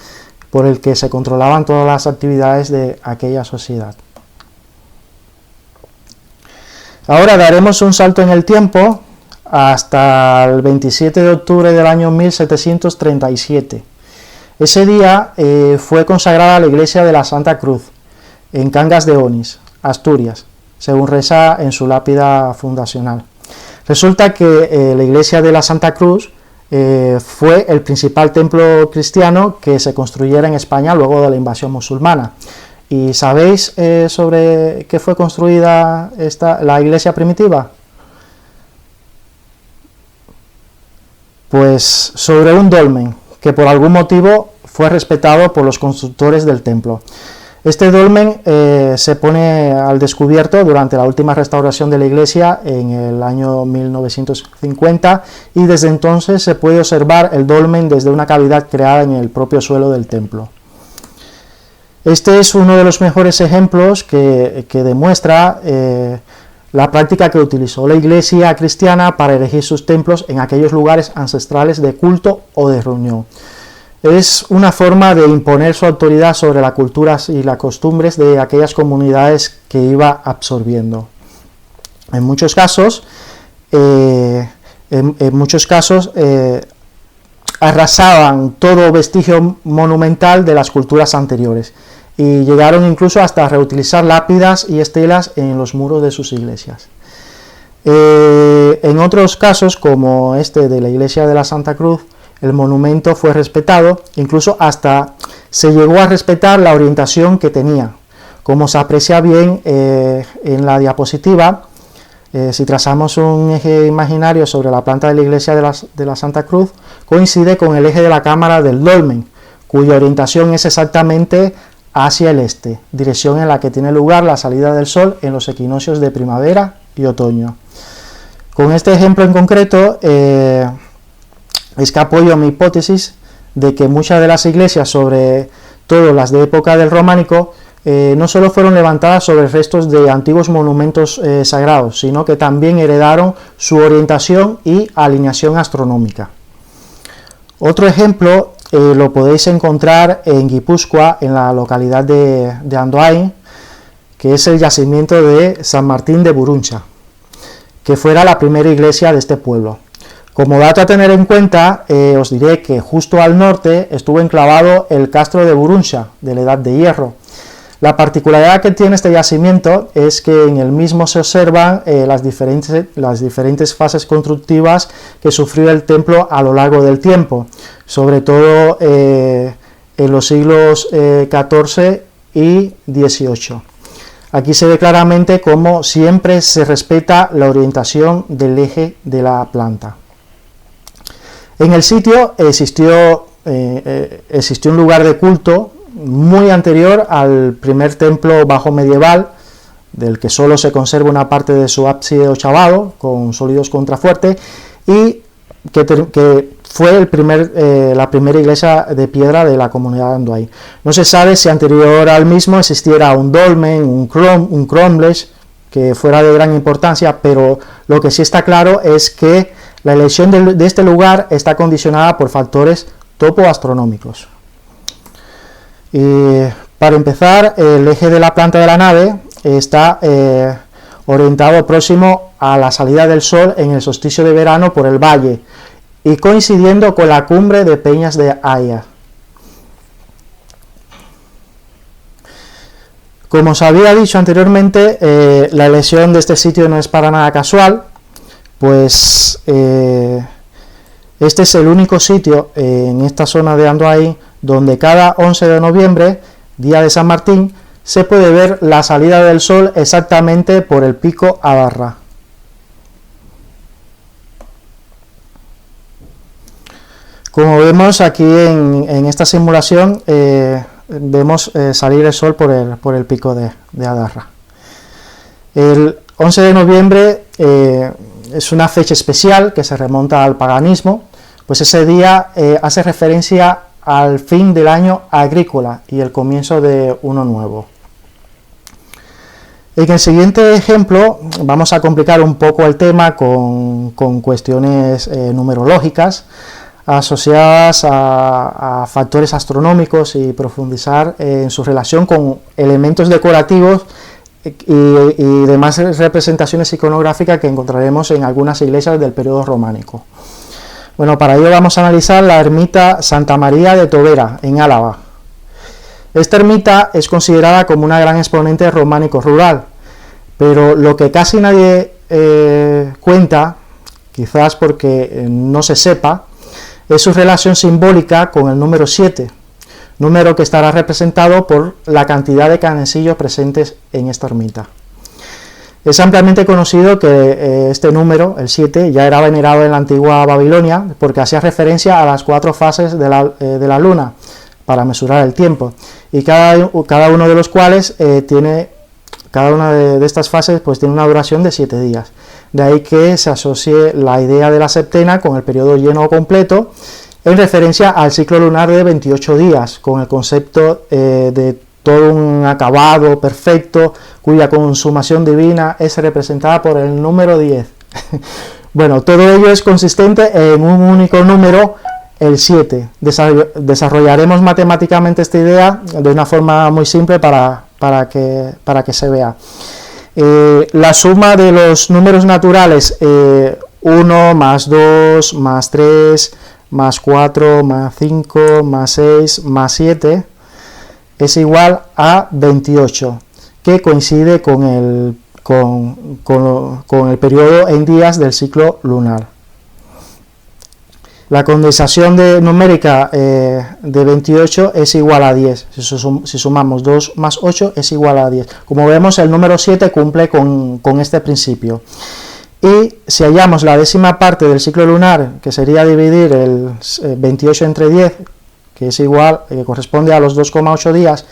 por el que se controlaban todas las actividades de aquella sociedad. Ahora daremos un salto en el tiempo hasta el 27 de octubre del año 1737. Ese día fue consagrada la iglesia de la Santa Cruz, en Cangas de Onís, Asturias, según reza en su lápida fundacional. Resulta que la iglesia de la Santa Cruz fue el principal templo cristiano que se construyera en España luego de la invasión musulmana. ¿Y sabéis sobre qué fue construida la iglesia primitiva? Pues sobre un dolmen, que por algún motivo fue respetado por los constructores del templo. Este dolmen se pone al descubierto durante la última restauración de la iglesia en el año 1950 y desde entonces se puede observar el dolmen desde una cavidad creada en el propio suelo del templo. Este es uno de los mejores ejemplos que demuestra la práctica que utilizó la iglesia cristiana para erigir sus templos en aquellos lugares ancestrales de culto o de reunión. Es una forma de imponer su autoridad sobre las culturas y las costumbres de aquellas comunidades que iba absorbiendo. En muchos casos arrasaban todo vestigio monumental de las culturas anteriores y llegaron incluso hasta reutilizar lápidas y estelas en los muros de sus iglesias. En otros casos, como este de la iglesia de la Santa Cruz, el monumento fue respetado, incluso hasta se llegó a respetar la orientación que tenía. Como se aprecia bien en la diapositiva, si trazamos un eje imaginario sobre la planta de la iglesia de la Santa Cruz, coincide con el eje de la cámara del dolmen, cuya orientación es exactamente hacia el este, dirección en la que tiene lugar la salida del sol en los equinoccios de primavera y otoño. Con este ejemplo en concreto, es que apoyo mi hipótesis de que muchas de las iglesias, sobre todo las de época del románico, no solo fueron levantadas sobre restos de antiguos monumentos sagrados, sino que también heredaron su orientación y alineación astronómica. Otro ejemplo lo podéis encontrar en Guipúzcoa, en la localidad de Andoain, que es el yacimiento de San Martín de Buruncha, que fuera la primera iglesia de este pueblo. Como dato a tener en cuenta, os diré que justo al norte estuvo enclavado el castro de Buruncha, de la Edad de Hierro. La particularidad que tiene este yacimiento es que en el mismo se observan las diferentes fases constructivas que sufrió el templo a lo largo del tiempo, sobre todo en los siglos XIV y XVIII. Aquí se ve claramente cómo siempre se respeta la orientación del eje de la planta. En el sitio existió un lugar de culto muy anterior al primer templo bajo medieval, del que solo se conserva una parte de su ábside ochavado con sólidos contrafuertes, y que fue la primera iglesia de piedra de la comunidad de Andoain. No se sabe si anterior al mismo existiera un dolmen, un cromlech, que fuera de gran importancia, pero lo que sí está claro es que la elección de este lugar está condicionada por factores topoastronómicos. Y para empezar, el eje de la planta de la nave está orientado próximo a la salida del sol en el solsticio de verano por el valle y coincidiendo con la cumbre de Peñas de Haya. Como os había dicho anteriormente, la elección de este sitio no es para nada casual, pues este es el único sitio en esta zona de Andoain donde cada 11 de noviembre, día de San Martín, se puede ver la salida del sol exactamente por el pico Abarra. Como vemos aquí en esta simulación, vemos salir el sol por el pico de Adarra. El 11 de noviembre es una fecha especial que se remonta al paganismo, pues ese día hace referencia al fin del año agrícola y el comienzo de uno nuevo. En el siguiente ejemplo vamos a complicar un poco el tema con cuestiones numerológicas asociadas a factores astronómicos y profundizar en su relación con elementos decorativos y demás representaciones iconográficas que encontraremos en algunas iglesias del periodo románico. Bueno, para ello vamos a analizar la ermita Santa María de Tobera, en Álava. Esta ermita es considerada como una gran exponente románico rural, pero lo que casi nadie cuenta, quizás porque no se sepa, es su relación simbólica con el número 7, número que estará representado por la cantidad de canecillos presentes en esta ermita. Es ampliamente conocido que este número, el 7, ya era venerado en la antigua Babilonia porque hacía referencia a las 4 fases de la luna para mesurar el tiempo, y cada uno de los cuales cada una de estas fases pues tiene una duración de 7 días. De ahí que se asocie la idea de la septena con el periodo lleno o completo, en referencia al ciclo lunar de 28 días, con el concepto de todo un acabado perfecto, cuya consumación divina es representada por el número 10. Bueno, todo ello es consistente en un único número, el 7. Desarrollaremos matemáticamente esta idea de una forma muy simple para que se vea. La suma de los números naturales 1 más 2 más 3 más 4 más 5 más 6 más 7 es igual a 28, que coincide con el periodo en días del ciclo lunar. La condensación numérica de 28 es igual a 10. Si sumamos 2 más 8 es igual a 10. Como vemos, el número 7 cumple con este principio. Y si hallamos la décima parte del ciclo lunar, que sería dividir el 28 entre 10, que es igual, que corresponde a los 2,8 días,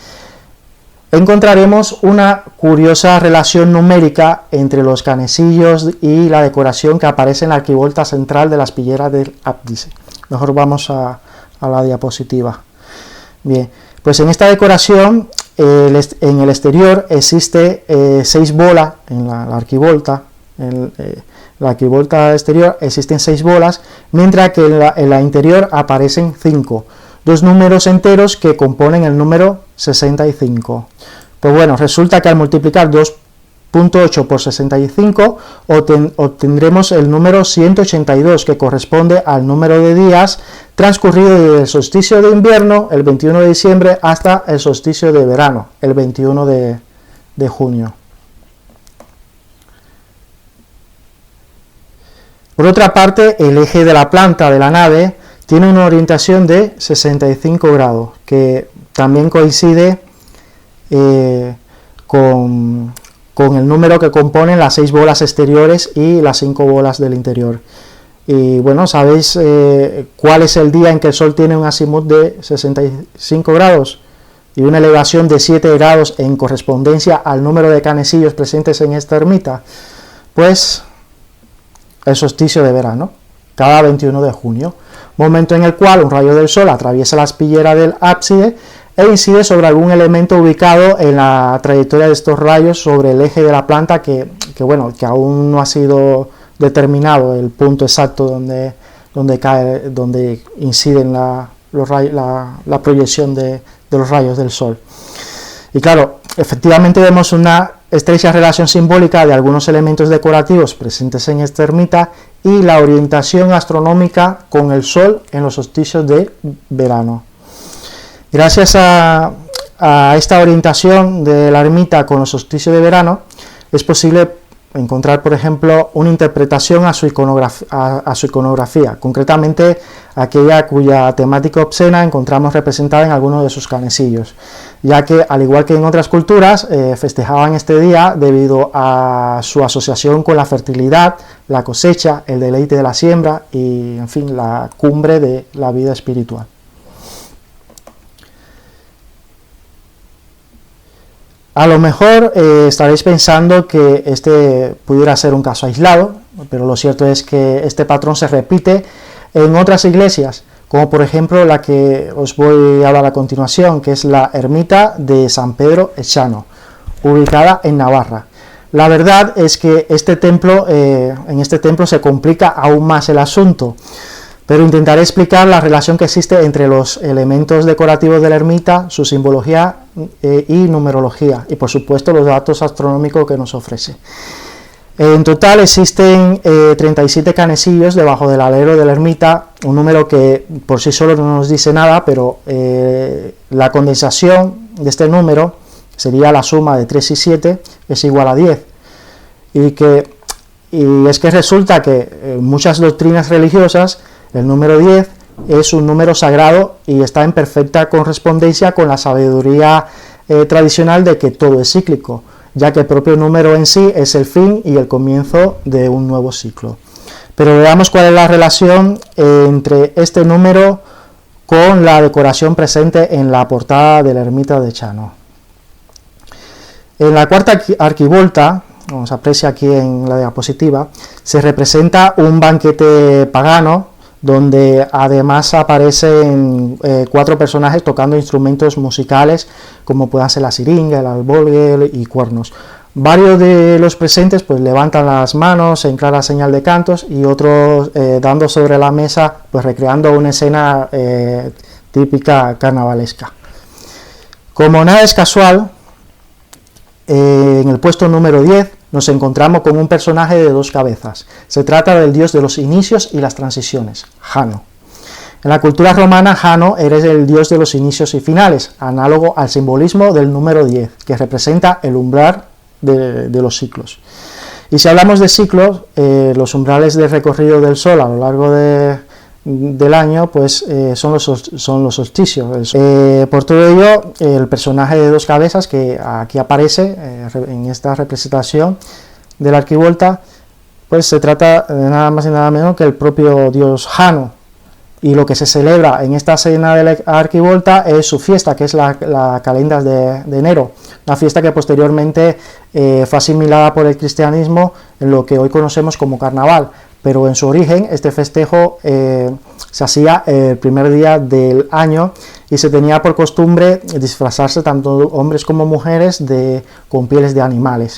encontraremos una curiosa relación numérica entre los canecillos y la decoración que aparece en la arquivolta central de la aspillera del ábside. Mejor vamos a la diapositiva. Bien, pues en esta decoración, en el exterior existe 6 bolas en la arquivolta. En la arquivolta exterior existen 6 bolas, mientras que en la interior aparecen 5. 2 números enteros que componen el número 65. Pues bueno, resulta que al multiplicar 2.8 por 65 obtendremos el número 182, que corresponde al número de días transcurrido desde el solsticio de invierno, el 21 de diciembre, hasta el solsticio de verano, el 21 de junio. Por otra parte, el eje de la planta de la nave tiene una orientación de 65 grados, que también coincide con el número que componen las 6 bolas exteriores y las 5 bolas del interior. Y bueno, ¿sabéis cuál es el día en que el Sol tiene un azimut de 65 grados y una elevación de 7 grados en correspondencia al número de canecillos presentes en esta ermita? Pues el solsticio de verano, cada 21 de junio, momento en el cual un rayo del Sol atraviesa la aspillera del ábside e incide sobre algún elemento ubicado en la trayectoria de estos rayos sobre el eje de la planta, que aún no ha sido determinado el punto exacto donde incide en la la proyección de los rayos del sol. Y claro, efectivamente vemos una estrecha relación simbólica de algunos elementos decorativos presentes en esta ermita y la orientación astronómica con el sol en los solsticios de verano. Gracias a esta orientación de la ermita con los solsticios de verano, es posible encontrar, por ejemplo, una interpretación a su iconografía, concretamente aquella cuya temática obscena encontramos representada en algunos de sus canecillos, ya que, al igual que en otras culturas, festejaban este día debido a su asociación con la fertilidad, la cosecha, el deleite de la siembra y, en fin, la cumbre de la vida espiritual. A lo mejor estaréis pensando que este pudiera ser un caso aislado, pero lo cierto es que este patrón se repite en otras iglesias, como por ejemplo la que os voy a hablar a continuación, que es la ermita de San Pedro Echano, ubicada en Navarra. La verdad es que en este templo se complica aún más el asunto, pero intentaré explicar la relación que existe entre los elementos decorativos de la ermita, su simbología y numerología, y por supuesto los datos astronómicos que nos ofrece. En total existen 37 canecillos debajo del alero de la ermita, un número que por sí solo no nos dice nada, pero la condensación de este número sería la suma de 3 y 7 es igual a 10, y es que resulta que en muchas doctrinas religiosas el número 10 es un número sagrado y está en perfecta correspondencia con la sabiduría tradicional de que todo es cíclico, ya que el propio número en sí es el fin y el comienzo de un nuevo ciclo. Pero veamos cuál es la relación entre este número con la decoración presente en la portada de la ermita de Echano. En la cuarta arquivolta, como se aprecia aquí en la diapositiva, se representa un banquete pagano, donde además aparecen 4 personajes tocando instrumentos musicales, como puedan ser la siringa, el alborgue y cuernos. Varios de los presentes pues levantan las manos en clara señal de cantos, y otros dando sobre la mesa, pues recreando una escena típica carnavalesca. Como nada es casual, en el puesto número 10 nos encontramos con un personaje de 2 cabezas. Se trata del dios de los inicios y las transiciones, Jano. En la cultura romana, Jano era el dios de los inicios y finales, análogo al simbolismo del número 10, que representa el umbral de los ciclos. Y si hablamos de ciclos, los umbrales de recorrido del Sol a lo largo del año, pues son los solsticios. Por todo ello, el personaje de 2 cabezas que aquí aparece en esta representación de la arquivolta, pues se trata de nada más y nada menos que el propio dios Jano. Y lo que se celebra en esta cena de la arquivolta es su fiesta, que es la Calendas de enero, una fiesta que posteriormente fue asimilada por el cristianismo en lo que hoy conocemos como carnaval. Pero en su origen este festejo se hacía el primer día del año y se tenía por costumbre disfrazarse tanto hombres como mujeres con pieles de animales.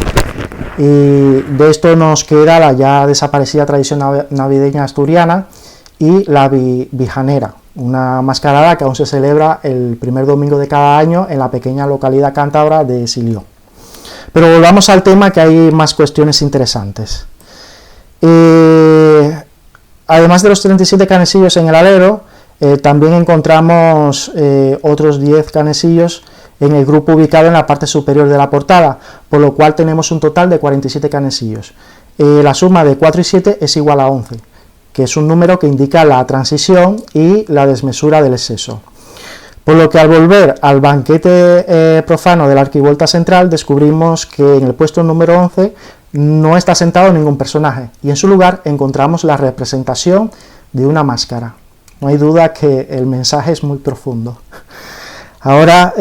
Y de esto nos queda la ya desaparecida tradición navideña asturiana y la vijanera, una mascarada que aún se celebra el primer domingo de cada año en la pequeña localidad cántabra de Silió. Pero volvamos al tema, que hay más cuestiones interesantes. Además de los 37 canecillos en el alero, también encontramos otros 10 canecillos en el grupo ubicado en la parte superior de la portada, por lo cual tenemos un total de 47 canecillos. La suma de 4 y 7 es igual a 11, que es un número que indica la transición y la desmesura del exceso. Por lo que al volver al banquete profano de la arquivolta central, descubrimos que en el puesto número 11 no está sentado ningún personaje, y en su lugar encontramos la representación de una máscara. No hay duda que el mensaje es muy profundo. Ahora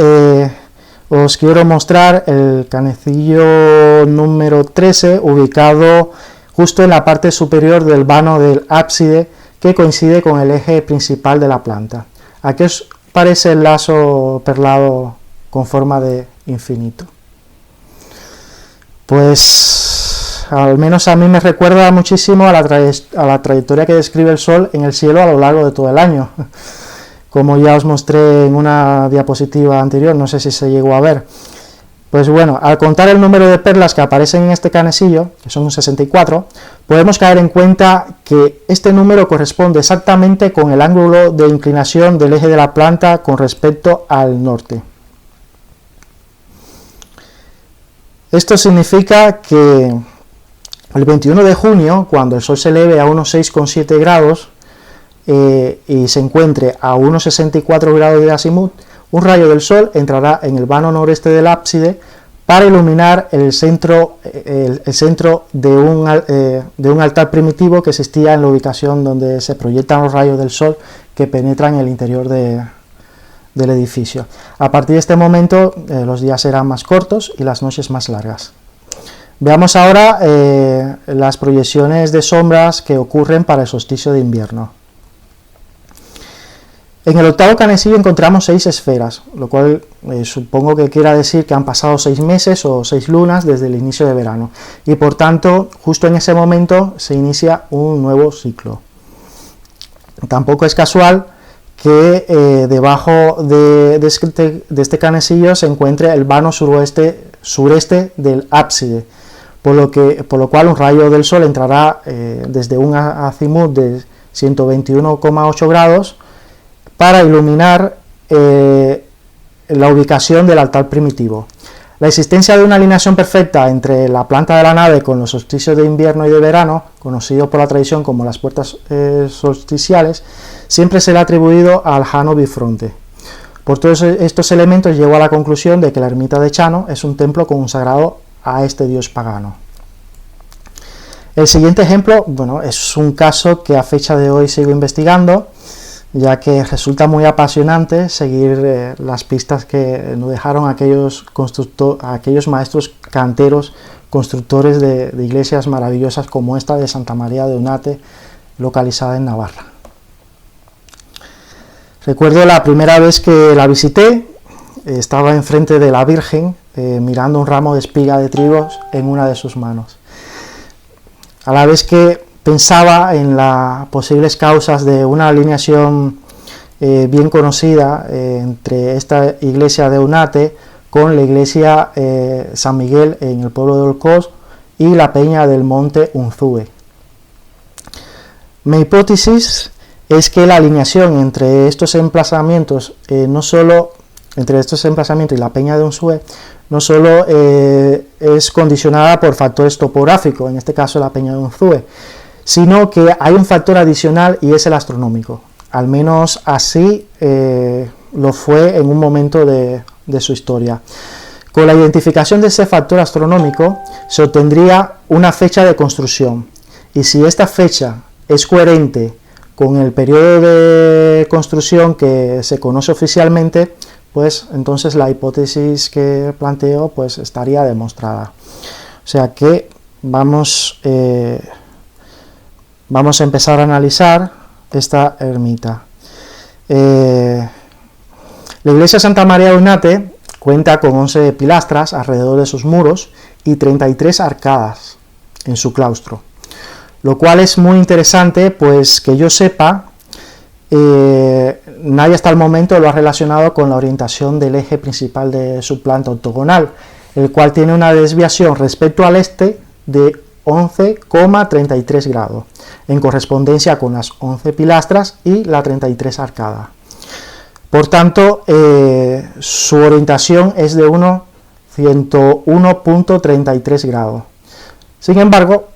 os quiero mostrar el canecillo número 13, ubicado justo en la parte superior del vano del ábside, que coincide con el eje principal de la planta. ¿A qué os parece el lazo perlado con forma de infinito? Pues al menos a mí me recuerda muchísimo a la trayectoria que describe el Sol en el cielo a lo largo de todo el año, como ya os mostré en una diapositiva anterior, no sé si se llegó a ver. Pues bueno, al contar el número de perlas que aparecen en este canesillo, que son 64, podemos caer en cuenta que este número corresponde exactamente con el ángulo de inclinación del eje de la planta con respecto al norte. Esto significa que el 21 de junio, cuando el Sol se eleve a unos 6,7 grados y se encuentre a unos 64 grados de azimut, un rayo del Sol entrará en el vano noreste del ábside para iluminar el centro de un altar primitivo que existía en la ubicación donde se proyectan los rayos del Sol que penetran en el interior del edificio. A partir de este momento los días serán más cortos y las noches más largas. Veamos ahora las proyecciones de sombras que ocurren para el solsticio de invierno. En el octavo canesillo encontramos 6 esferas, lo cual supongo que quiera decir que han pasado 6 meses o 6 lunas desde el inicio de verano, y por tanto justo en ese momento se inicia un nuevo ciclo. Tampoco es casual que debajo de este canesillo se encuentre el vano sureste del ábside, por lo cual un rayo del Sol entrará desde un azimut de 121,8 grados para iluminar la ubicación del altar primitivo. La existencia de una alineación perfecta entre la planta de la nave con los solsticios de invierno y de verano, conocido por la tradición como las puertas solsticiales, siempre se le ha atribuido al Jano Bifronte. Por todos estos elementos llego a la conclusión de que la ermita de Chano es un templo consagrado a este dios pagano. El siguiente ejemplo, bueno, es un caso que a fecha de hoy sigo investigando, ya que resulta muy apasionante seguir las pistas que nos dejaron aquellos maestros canteros, constructores de iglesias maravillosas como esta de Santa María de Unate, localizada en Navarra. Recuerdo la primera vez que la visité, estaba enfrente de la Virgen, mirando un ramo de espiga de trigos en una de sus manos. A la vez que pensaba en las posibles causas de una alineación bien conocida entre esta iglesia de Unate con la iglesia San Miguel en el pueblo de Olcós y la peña del monte Unzúe. Mi hipótesis es que la alineación entre estos emplazamientos, entre estos emplazamientos y la peña de Unzúe, no solo es condicionada por factores topográficos, en este caso la peña de Unzúe, sino que hay un factor adicional y es el astronómico. Al menos así lo fue en un momento de su historia. Con la identificación de ese factor astronómico se obtendría una fecha de construcción, y si esta fecha es coherente con el periodo de construcción que se conoce oficialmente, pues entonces la hipótesis que planteo pues estaría demostrada. O sea que vamos a empezar a analizar esta ermita. La iglesia Santa María de Unate cuenta con 11 pilastras alrededor de sus muros y 33 arcadas en su claustro, lo cual es muy interesante, pues que yo sepa, nadie hasta el momento lo ha relacionado con la orientación del eje principal de su planta octogonal, el cual tiene una desviación respecto al este de 11,33 grados, en correspondencia con las 11 pilastras y la 33 arcadas. Por tanto, su orientación es de 101.33 grados. Sin embargo,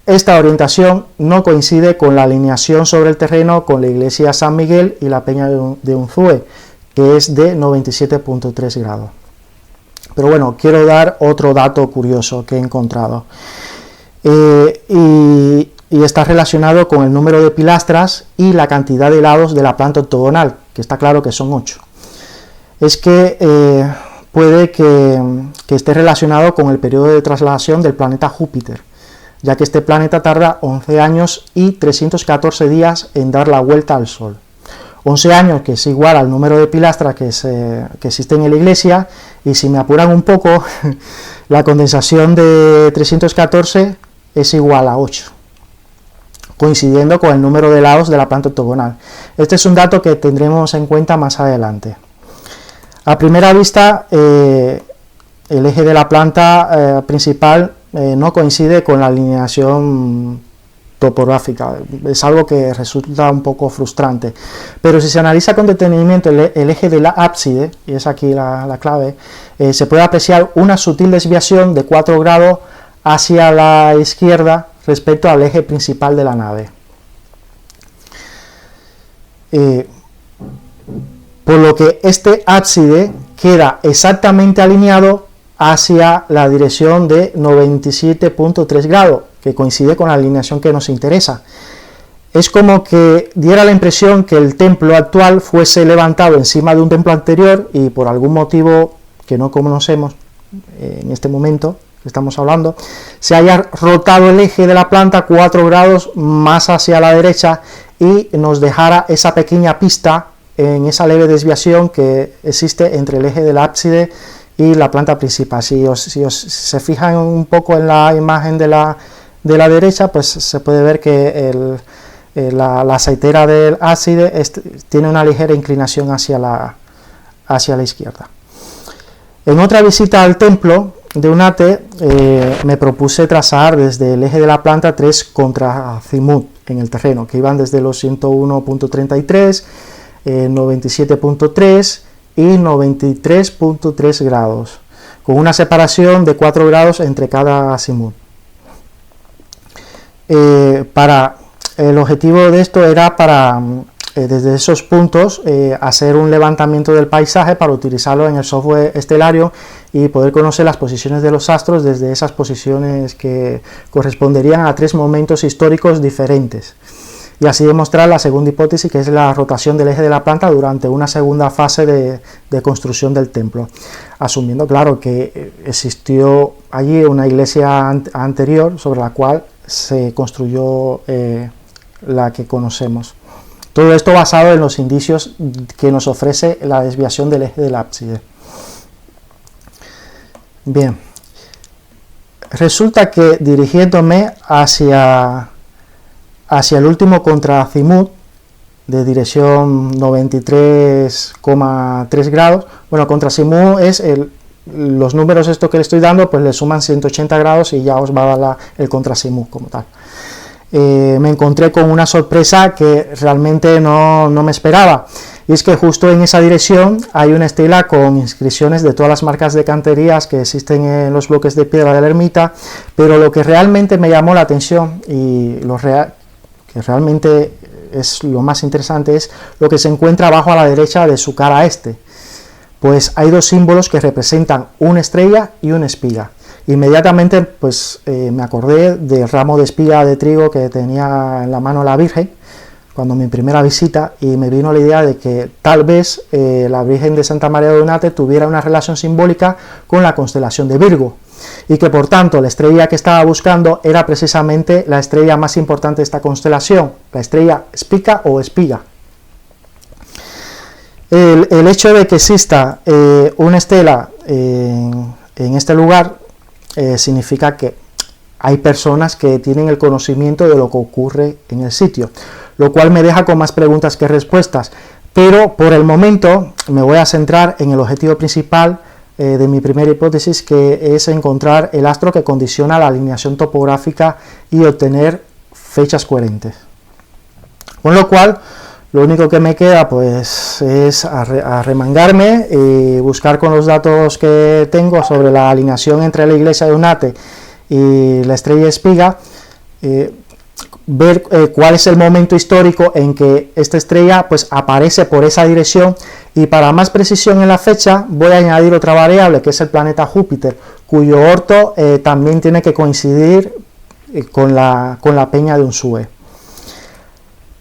esta orientación no coincide con la alineación sobre el terreno con la iglesia San Miguel y la peña de Unzúe, que es de 97.3 grados. Pero bueno, quiero dar otro dato curioso que he encontrado. Y está relacionado con el número de pilastras y la cantidad de lados de la planta octogonal, que está claro que son 8. Es que puede que esté relacionado con el periodo de traslación del planeta Júpiter, ya que este planeta tarda 11 años y 314 días en dar la vuelta al Sol. 11 años, que es igual al número de pilastras que existen en la iglesia, y si me apuran un poco, la condensación de 314 es igual a 8. coincidiendo con el número de lados de la planta octogonal. Este es un dato que tendremos en cuenta más adelante. A primera vista, el eje de la planta principal no coincide con la alineación topográfica, es algo que resulta un poco frustrante, pero si se analiza con detenimiento el eje de la ábside, y es aquí la clave, se puede apreciar una sutil desviación de 4 grados hacia la izquierda respecto al eje principal de la nave. Por lo que este ábside queda exactamente alineado hacia la dirección de 97.3 grados, que coincide con la alineación que nos interesa. Es como que diera la impresión que el templo actual fuese levantado encima de un templo anterior y por algún motivo que no conocemos en este momento que estamos hablando, se haya rotado el eje de la planta 4 grados más hacia la derecha y nos dejara esa pequeña pista en esa leve desviación que existe entre el eje del ábside y la planta principal. Si se fijan un poco en la imagen de la derecha, pues se puede ver que la aceitera del ábside tiene una ligera inclinación hacia la izquierda. En otra visita al templo de Unate, me propuse trazar desde el eje de la planta 3 contrazimut en el terreno, que iban desde los 101.33, 97.3 y 93.3 grados, con una separación de 4 grados entre cada azimut. El objetivo de esto era para, desde esos puntos, hacer un levantamiento del paisaje para utilizarlo en el software Stellarium y poder conocer las posiciones de los astros desde esas posiciones que corresponderían a 3 momentos históricos diferentes, y así demostrar la segunda hipótesis, que es la rotación del eje de la planta durante una segunda fase de construcción del templo, asumiendo, claro, que existió allí una iglesia anterior sobre la cual se construyó la que conocemos. Todo esto basado en los indicios que nos ofrece la desviación del eje del ábside. Bien, resulta que dirigiéndome hacia el último contrazimut de dirección 93,3 grados, bueno, contrazimut es los números estos que le estoy dando, pues le suman 180 grados y ya os va a dar el contrazimut como tal. Me encontré con una sorpresa que realmente no me esperaba, y es que justo en esa dirección hay una estela con inscripciones de todas las marcas de canterías que existen en los bloques de piedra de la ermita, pero lo que realmente me llamó la atención y que realmente es lo más interesante es lo que se encuentra abajo a la derecha de su cara este. Pues hay 2 símbolos que representan una estrella y una espiga. Inmediatamente pues me acordé del ramo de espiga de trigo que tenía en la mano la Virgen cuando mi primera visita, y me vino la idea de que tal vez la Virgen de Santa María de Unate tuviera una relación simbólica con la constelación de Virgo, y que por tanto la estrella que estaba buscando era precisamente la estrella más importante de esta constelación, la estrella Spica o espiga. El hecho de que exista una estela en este lugar significa que hay personas que tienen el conocimiento de lo que ocurre en el sitio, lo cual me deja con más preguntas que respuestas, pero por el momento me voy a centrar en el objetivo principal de mi primera hipótesis, que es encontrar el astro que condiciona la alineación topográfica y obtener fechas coherentes. Con lo cual, lo único que me queda pues es arremangarme y buscar con los datos que tengo sobre la alineación entre la iglesia de Unate y la estrella Espiga, ver cuál es el momento histórico en que esta estrella pues aparece por esa dirección, y para más precisión en la fecha voy a añadir otra variable, que es el planeta Júpiter, cuyo orto también tiene que coincidir con la peña de Unzúe.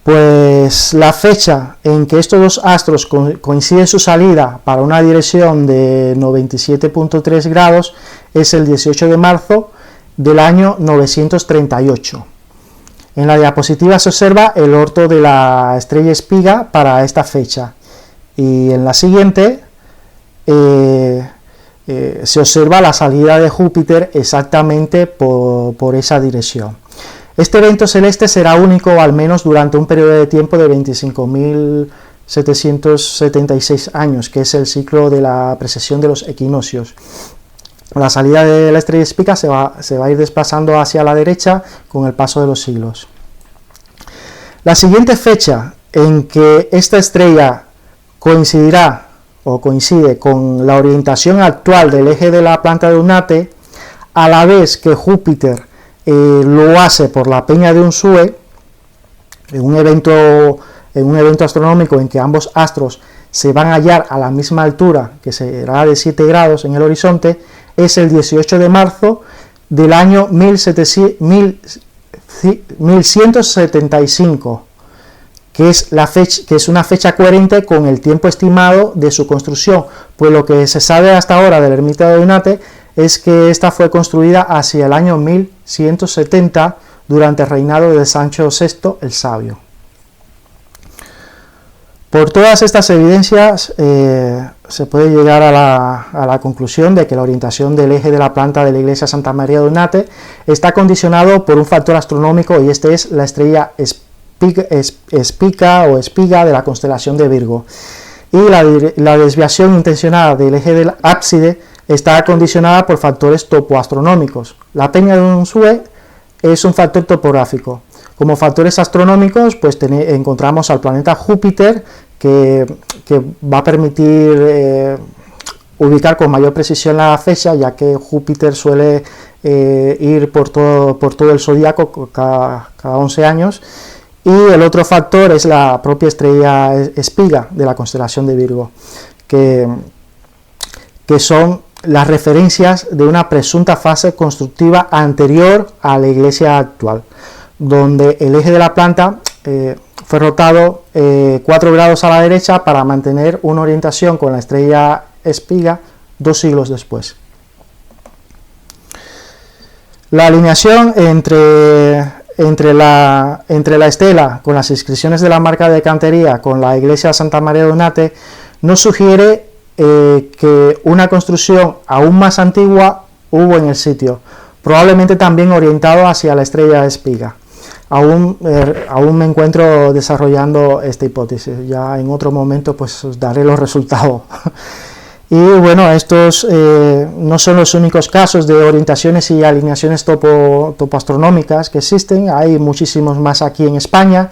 Pues la fecha en que estos 2 astros coinciden su salida para una dirección de 97.3 grados es el 18 de marzo del año 938. En la diapositiva se observa el orto de la estrella Espiga para esta fecha, y en la siguiente se observa la salida de Júpiter exactamente por esa dirección. Este evento celeste será único al menos durante un periodo de tiempo de 25.776 años, que es el ciclo de la precesión de los equinoccios. La salida de la estrella Spica se va a ir desplazando hacia la derecha con el paso de los siglos. La siguiente fecha en que esta estrella coincidirá o coincide con la orientación actual del eje de la planta de Unate, a la vez que Júpiter lo hace por la peña de Unsue, en un evento astronómico en que ambos astros se van a hallar a la misma altura, que será de 7 grados en el horizonte, es el 18 de marzo del año 1175, que es una fecha coherente con el tiempo estimado de su construcción, pues lo que se sabe hasta ahora de la ermita de Unate es que esta fue construida hacia el año 1170 durante el reinado de Sancho VI el Sabio. Por todas estas evidencias se puede llegar a la conclusión de que la orientación del eje de la planta de la iglesia Santa María de Unate está condicionado por un factor astronómico, y este es la estrella Spica de la constelación de Virgo. Y la desviación intencionada del eje del ábside está condicionada por factores topoastronómicos. La peña de Unsue es un factor topográfico. Como factores astronómicos, pues encontramos al planeta Júpiter, que va a permitir ubicar con mayor precisión la fecha, ya que Júpiter suele ir por todo el zodíaco cada 11 años. Y el otro factor es la propia estrella Spiga de la constelación de Virgo, que son las referencias de una presunta fase constructiva anterior a la iglesia actual, donde el eje de la planta fue rotado 4 grados a la derecha para mantener una orientación con la estrella Spiga 2 siglos después. La alineación entre la estela con las inscripciones de la marca de cantería con la iglesia Santa María de Unate nos sugiere que una construcción aún más antigua hubo en el sitio, probablemente también orientado hacia la estrella Spiga. Aún me encuentro desarrollando esta hipótesis, ya en otro momento pues os daré los resultados. Y bueno, estos no son los únicos casos de orientaciones y alineaciones topoastronómicas que existen, hay muchísimos más aquí en España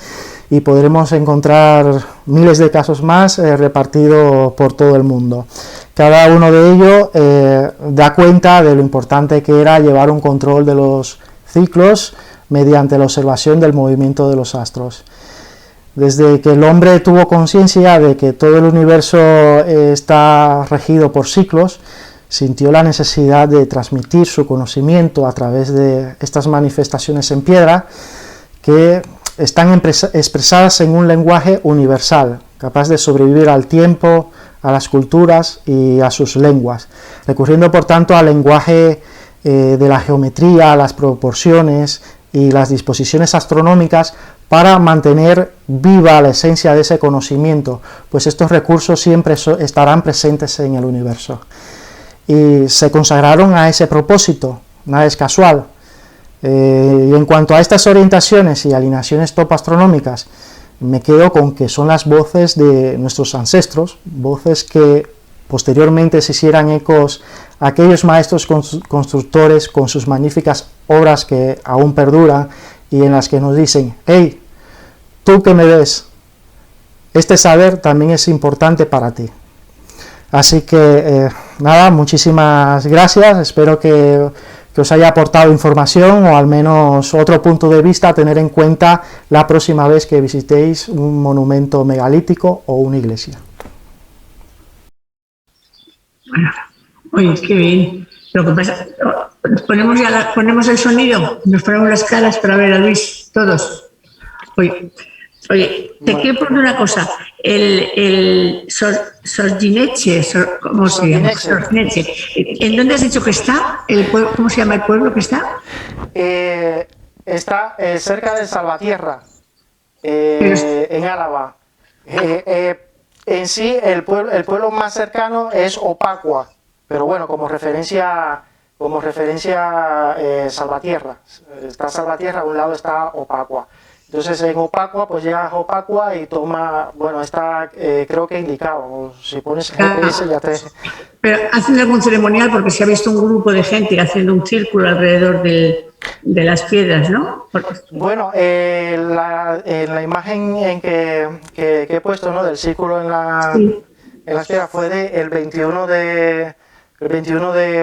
y podremos encontrar miles de casos más repartidos por todo el mundo. Cada uno de ellos da cuenta de lo importante que era llevar un control de los ciclos mediante la observación del movimiento de los astros. Desde que el hombre tuvo conciencia de que todo el universo está regido por ciclos, sintió la necesidad de transmitir su conocimiento a través de estas manifestaciones en piedra que están expresadas en un lenguaje universal, capaz de sobrevivir al tiempo, a las culturas y a sus lenguas, recurriendo por tanto al lenguaje de la geometría, las proporciones y las disposiciones astronómicas para mantener viva la esencia de ese conocimiento, pues estos recursos siempre estarán presentes en el universo. Y se consagraron a ese propósito, nada es casual. Y en cuanto a estas orientaciones y alineaciones topoastronómicas, me quedo con que son las voces de nuestros ancestros, voces que posteriormente se hicieran ecos a aquellos maestros constructores con sus magníficas obras que aún perduran y en las que nos dicen: hey, tú que me ves, este saber también es importante para ti. Así que nada, muchísimas gracias, espero que os haya aportado información o al menos otro punto de vista a tener en cuenta la próxima vez que visitéis un monumento megalítico o una iglesia. Bueno, oye, qué bien. Lo que pasa, ponemos el sonido, nos ponemos las caras para ver a Luis, todos. Oye, te quiero preguntar una cosa. El Sorgineche, ¿cómo se llama? Sorgineche. ¿En dónde has dicho que está? ¿Cómo se llama el pueblo que está? Está cerca de Salvatierra, en Álava. En sí, el pueblo más cercano es Opacua, pero bueno, como referencia como referencia Salvatierra. Está Salvatierra, a un lado está Opacua. Entonces en Opacua, pues llegas a Opacua y toma, bueno, está creo que indicado, si pones GPS ya te... Pero hacen algún ceremonial porque se ha visto un grupo de gente haciendo un círculo alrededor de las piedras, ¿no? Bueno, en la imagen que he puesto, ¿no?, del círculo en las piedras fue el 21 de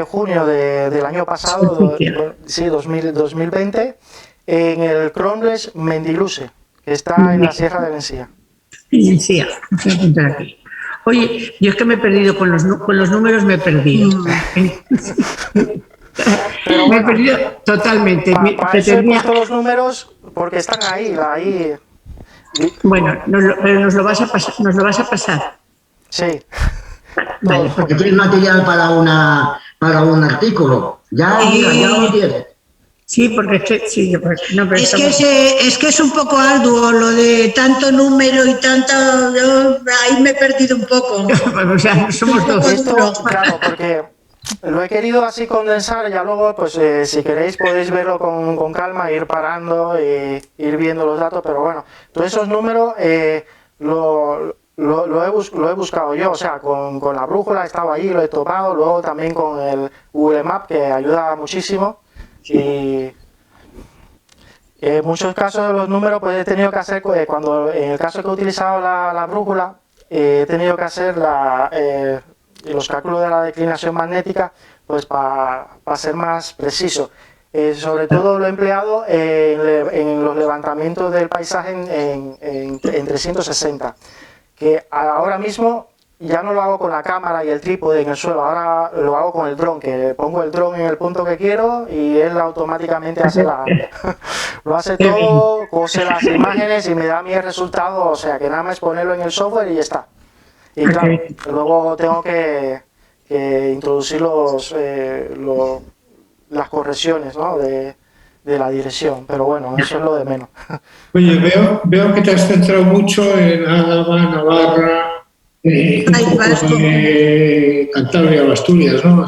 junio del año pasado, sí, 2020, en el Crombles Mendiluse, que está en la Sierra de Mencía. En Mencía, voy a apuntar aquí. Oye, yo es que me he perdido con los números, me he perdido. Pero me he perdido totalmente. Para eso he puesto los números porque están ahí. Bueno, pero nos lo vas a pasar. Sí. Vale, porque tienes material para un artículo. Ya lo tienes. Sí, porque es que sí, no, pero es que es un poco arduo lo de tanto número y tanto. Ahí me he perdido un poco. O sea, somos dos. Esto, claro, porque lo he querido así condensar, ya luego, pues si queréis podéis verlo con calma, ir parando e ir viendo los datos, pero bueno, todos esos números lo he buscado yo, o sea, con la brújula he estado allí, lo he topado, luego también con el Google Maps, que ayuda muchísimo. Y en muchos casos de los números pues he tenido que hacer, cuando en el caso que he utilizado la brújula, he tenido que hacer los cálculos de la declinación magnética pues para ser más preciso. Sobre todo lo he empleado en los levantamientos del paisaje en 360, que ahora mismo ya no lo hago con la cámara y el trípode en el suelo, ahora lo hago con el dron, que pongo el dron en el punto que quiero y él automáticamente hace lo hace todo, cose las imágenes y me da a mí el resultado, o sea que nada más ponerlo en el software y ya está. Y claro, luego tengo que introducir las correcciones, ¿no?, de la dirección, pero bueno, eso es lo de menos. Oye, veo que te has centrado mucho en Álava, Navarra, Cantabria o Asturias, ¿no?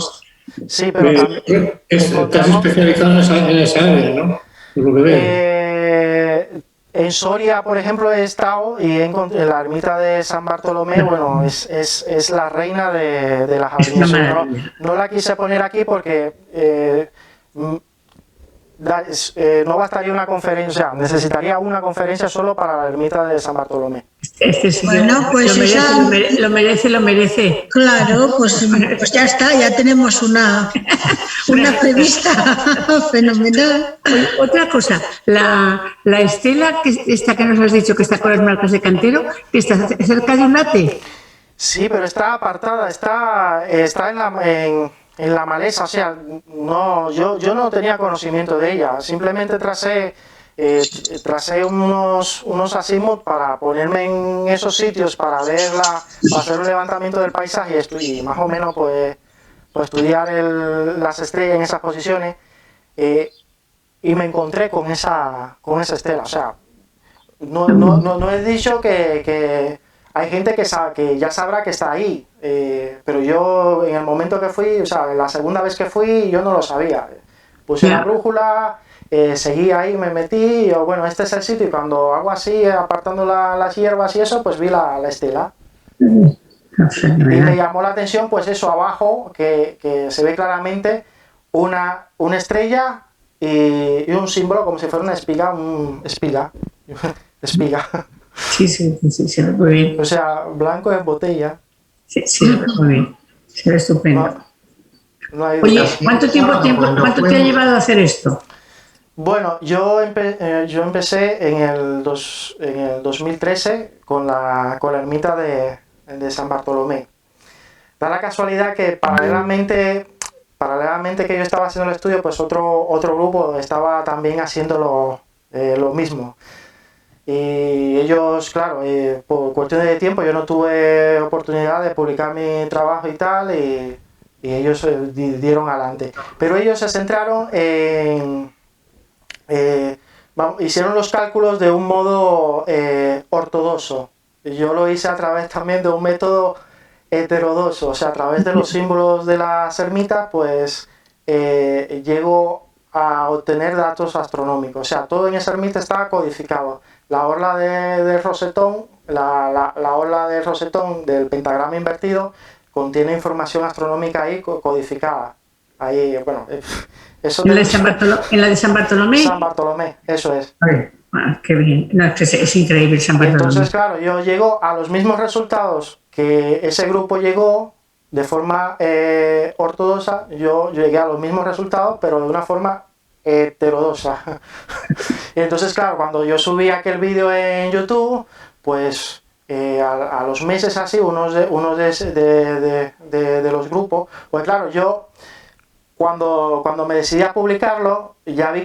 Sí, pero también estás especializado en esa área, ¿no? Por lo que veo. En Soria, por ejemplo, he estado y he encontrado en la ermita de San Bartolomé, bueno, es la reina de las alineaciones. No la quise poner aquí porque no bastaría una conferencia, necesitaría una conferencia solo para la ermita de San Bartolomé. Bueno, pues lo merece. Claro, pues ya está, ya tenemos una prevista fenomenal. Oye, otra cosa, la estela que nos has dicho que está con las marcas de cantero, que está cerca de un ate. Sí, pero está apartada, está en la maleza, o sea, no, yo no tenía conocimiento de ella, simplemente tracé unos azimuth para ponerme en esos sitios para para hacer un levantamiento del paisaje y más o menos pues estudiar las estrellas en esas posiciones, y me encontré con esa estela, o sea, no he dicho que hay gente que ya sabrá que está ahí, pero yo en el momento que fui, o sea, la segunda vez que fui, yo no lo sabía. Puse la brújula, seguí ahí, me metí, y yo, bueno, este es el sitio, y cuando hago así, apartando las hierbas y eso, pues vi la estela. Y me llamó la atención, pues eso, abajo, que se ve claramente una estrella y un símbolo como si fuera una espiga, espiga. Sí, muy bien. O sea, blanco en botella. Sí, muy bien. Se ve estupendo. No hay Oye, dudas. ¿cuánto te ha llevado a hacer esto? Bueno, yo empecé en el 2013 con la ermita de San Bartolomé. Da la casualidad que paralelamente que yo estaba haciendo el estudio, pues otro grupo estaba también haciendo lo mismo. Y ellos, claro, por cuestiones de tiempo yo no tuve oportunidad de publicar mi trabajo y tal, y ellos dieron adelante. Pero ellos se centraron hicieron los cálculos de un modo ortodoxo. Yo lo hice a través también de un método heterodoxo, o sea, a través de los símbolos de las ermitas, pues llego a obtener datos astronómicos. O sea, todo en esa ermita está codificado. La orla de Rosetón, la orla de Rosetón del pentagrama invertido contiene información astronómica ahí codificada. Ahí, bueno, eso ¿En la de San Bartolomé? San Bartolomé, eso es. Qué bien. No, es increíble San Bartolomé. Entonces, claro, yo llego a los mismos resultados que ese grupo llegó de forma ortodoxa. Yo llegué a los mismos resultados, pero de una forma heterodoxa. Y entonces, claro, cuando yo subí aquel vídeo en YouTube, pues a los meses así, unos de los grupos, pues claro, yo cuando me decidí a publicarlo, ya vi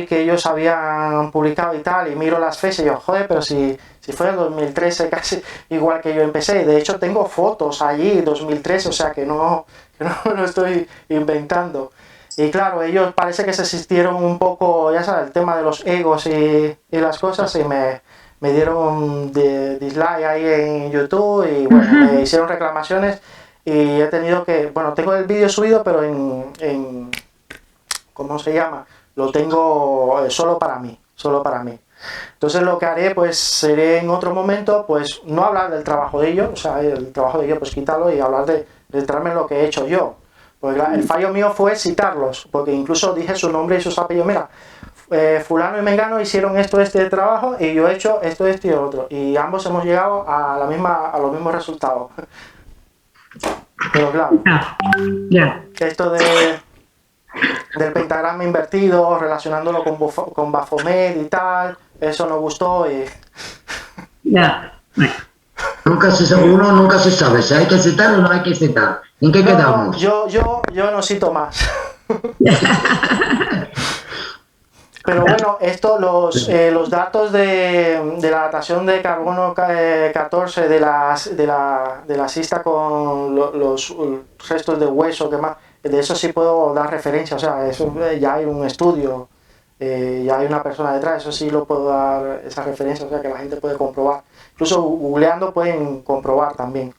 que ellos habían publicado y tal, y miro las fechas y yo, joder, pero si fue en 2013 casi igual que yo empecé. De hecho tengo fotos allí, 2013, o sea que no lo estoy inventando. Y claro, ellos parece que se asistieron un poco, ya sabes, el tema de los egos y las cosas, y me dieron dislike ahí en YouTube, y bueno, me hicieron reclamaciones, y he tenido que, bueno, tengo el vídeo subido, pero en ¿cómo se llama? Lo tengo solo para mí. Entonces lo que haré, pues, seré en otro momento, pues, no hablar del trabajo de ellos, o sea, el trabajo de ellos, pues, quitarlo y hablar de centrarme en lo que he hecho yo. Porque el fallo mío fue citarlos, porque incluso dije su nombre y sus apellidos. Mira, fulano y mengano hicieron este trabajo y yo he hecho esto y lo otro. Y ambos hemos llegado a los mismos resultados. Pero claro, esto del pentagrama invertido, relacionándolo con Baphomet y tal, eso nos gustó y... Nunca se sabe si hay que citar o no hay que citar. ¿En qué quedamos? Yo no cito más. Pero bueno, los datos de la datación de carbono 14 de la cista con los restos de hueso, de eso sí puedo dar referencia. O sea, eso ya hay un estudio, ya hay una persona detrás, eso sí lo puedo dar esa referencia, o sea, que la gente puede comprobar. Incluso googleando pueden comprobar también.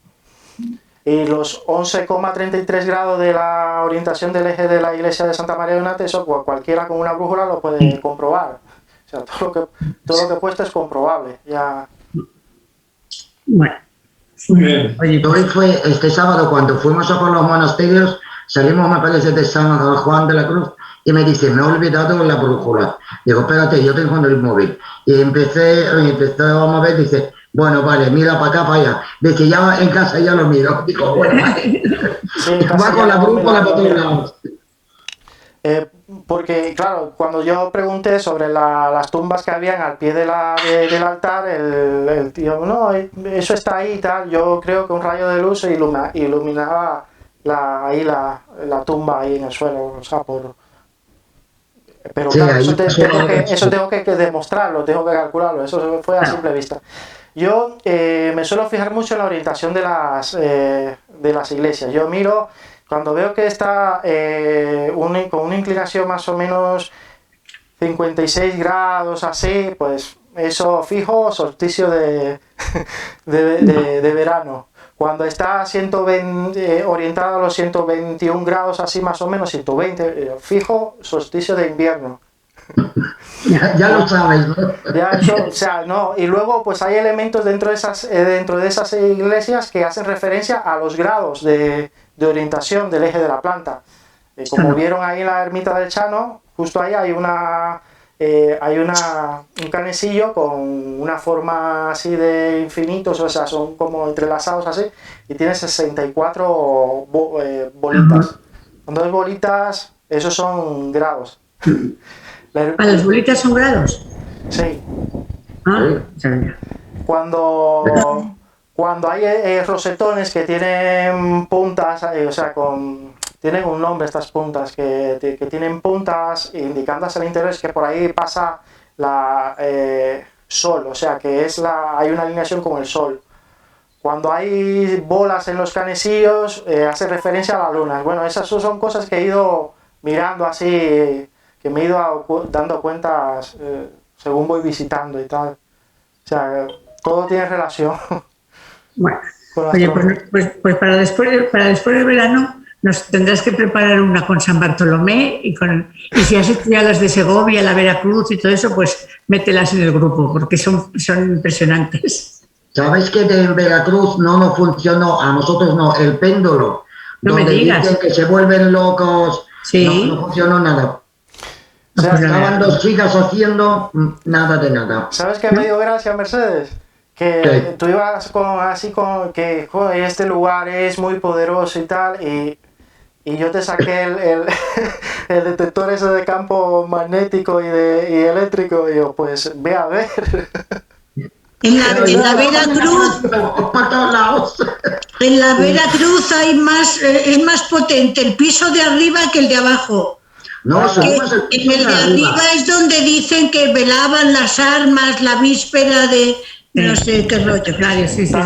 Y los 11,33 grados de la orientación del eje de la iglesia de Santa María de Onate, eso cualquiera con una brújula lo puede comprobar. O sea, todo lo que he puesto es comprobable. Ya. Bueno, muy bien. Hoy fue este sábado cuando fuimos a por los monasterios, salimos, me parece, de San Juan de la Cruz, y me he olvidado la brújula. Digo, espérate, yo tengo el móvil. Y empecé a mover, dice, bueno, vale, mira para acá, para allá. Dice, ya en casa ya lo miro. Digo, bueno, vale. Sí, va con la brújula para todos lados. Porque, claro, cuando yo pregunté sobre las tumbas que habían al pie del altar, el tío, no, eso está ahí y tal. Yo creo que un rayo de luz iluminaba la tumba ahí en el suelo, o sea, pero sí, claro, eso tengo que demostrarlo, tengo que calcularlo, eso fue a simple vista. Yo me suelo fijar mucho en la orientación de las iglesias. Yo miro, cuando veo que está con una inclinación más o menos 56 grados, así, pues eso fijo, solsticio de verano. Cuando está orientado a los 121 grados, así más o menos, 120, fijo, solsticio de invierno. Ya lo sabes, ¿no? O sea, no. Y luego, pues hay elementos dentro de esas iglesias que hacen referencia a los grados de orientación del eje de la planta. Como vieron ahí en la ermita del Chano, justo ahí hay un canecillo con una forma así de infinitos, o sea, son como entrelazados así, y tiene 64 bolitas. Con 2 bolitas, esos son grados. ¿Las bolitas son grados? Sí. Sí. Cuando hay rosetones que tienen puntas, o sea, tienen un nombre estas puntas, que tienen puntas indicando hacia el interior, es que por ahí pasa la sol, o sea, que hay una alineación con el sol. Cuando hay bolas en los canecillos, hace referencia a la luna. Bueno, esas son cosas que he ido mirando así, que me he ido dando cuenta según voy visitando y tal. O sea, todo tiene relación. Bueno, oye, pues para después del verano nos tendrás que preparar una con San Bartolomé y si has estudiado las de Segovia, la Veracruz y todo eso, pues mételas en el grupo, porque son impresionantes. ¿Sabes que en Veracruz no funcionó? A nosotros no, el péndulo. No donde me digas. dicen que se vuelven locos. Sí. No funcionó nada. O sea, Estaban dos chicas haciendo nada de nada. ¿Sabes qué me dio gracia, Mercedes? Que tú ibas con que joder, este lugar es muy poderoso y tal, y yo te saqué el detector ese de campo magnético y eléctrico, y yo, pues ve a ver. En la Veracruz, Para todos lados. en la Veracruz es más potente el piso de arriba que el de abajo. No, subimos el En el de arriba es donde dicen que velaban las armas la víspera de no sé qué rollo. Claro, sí. Y yo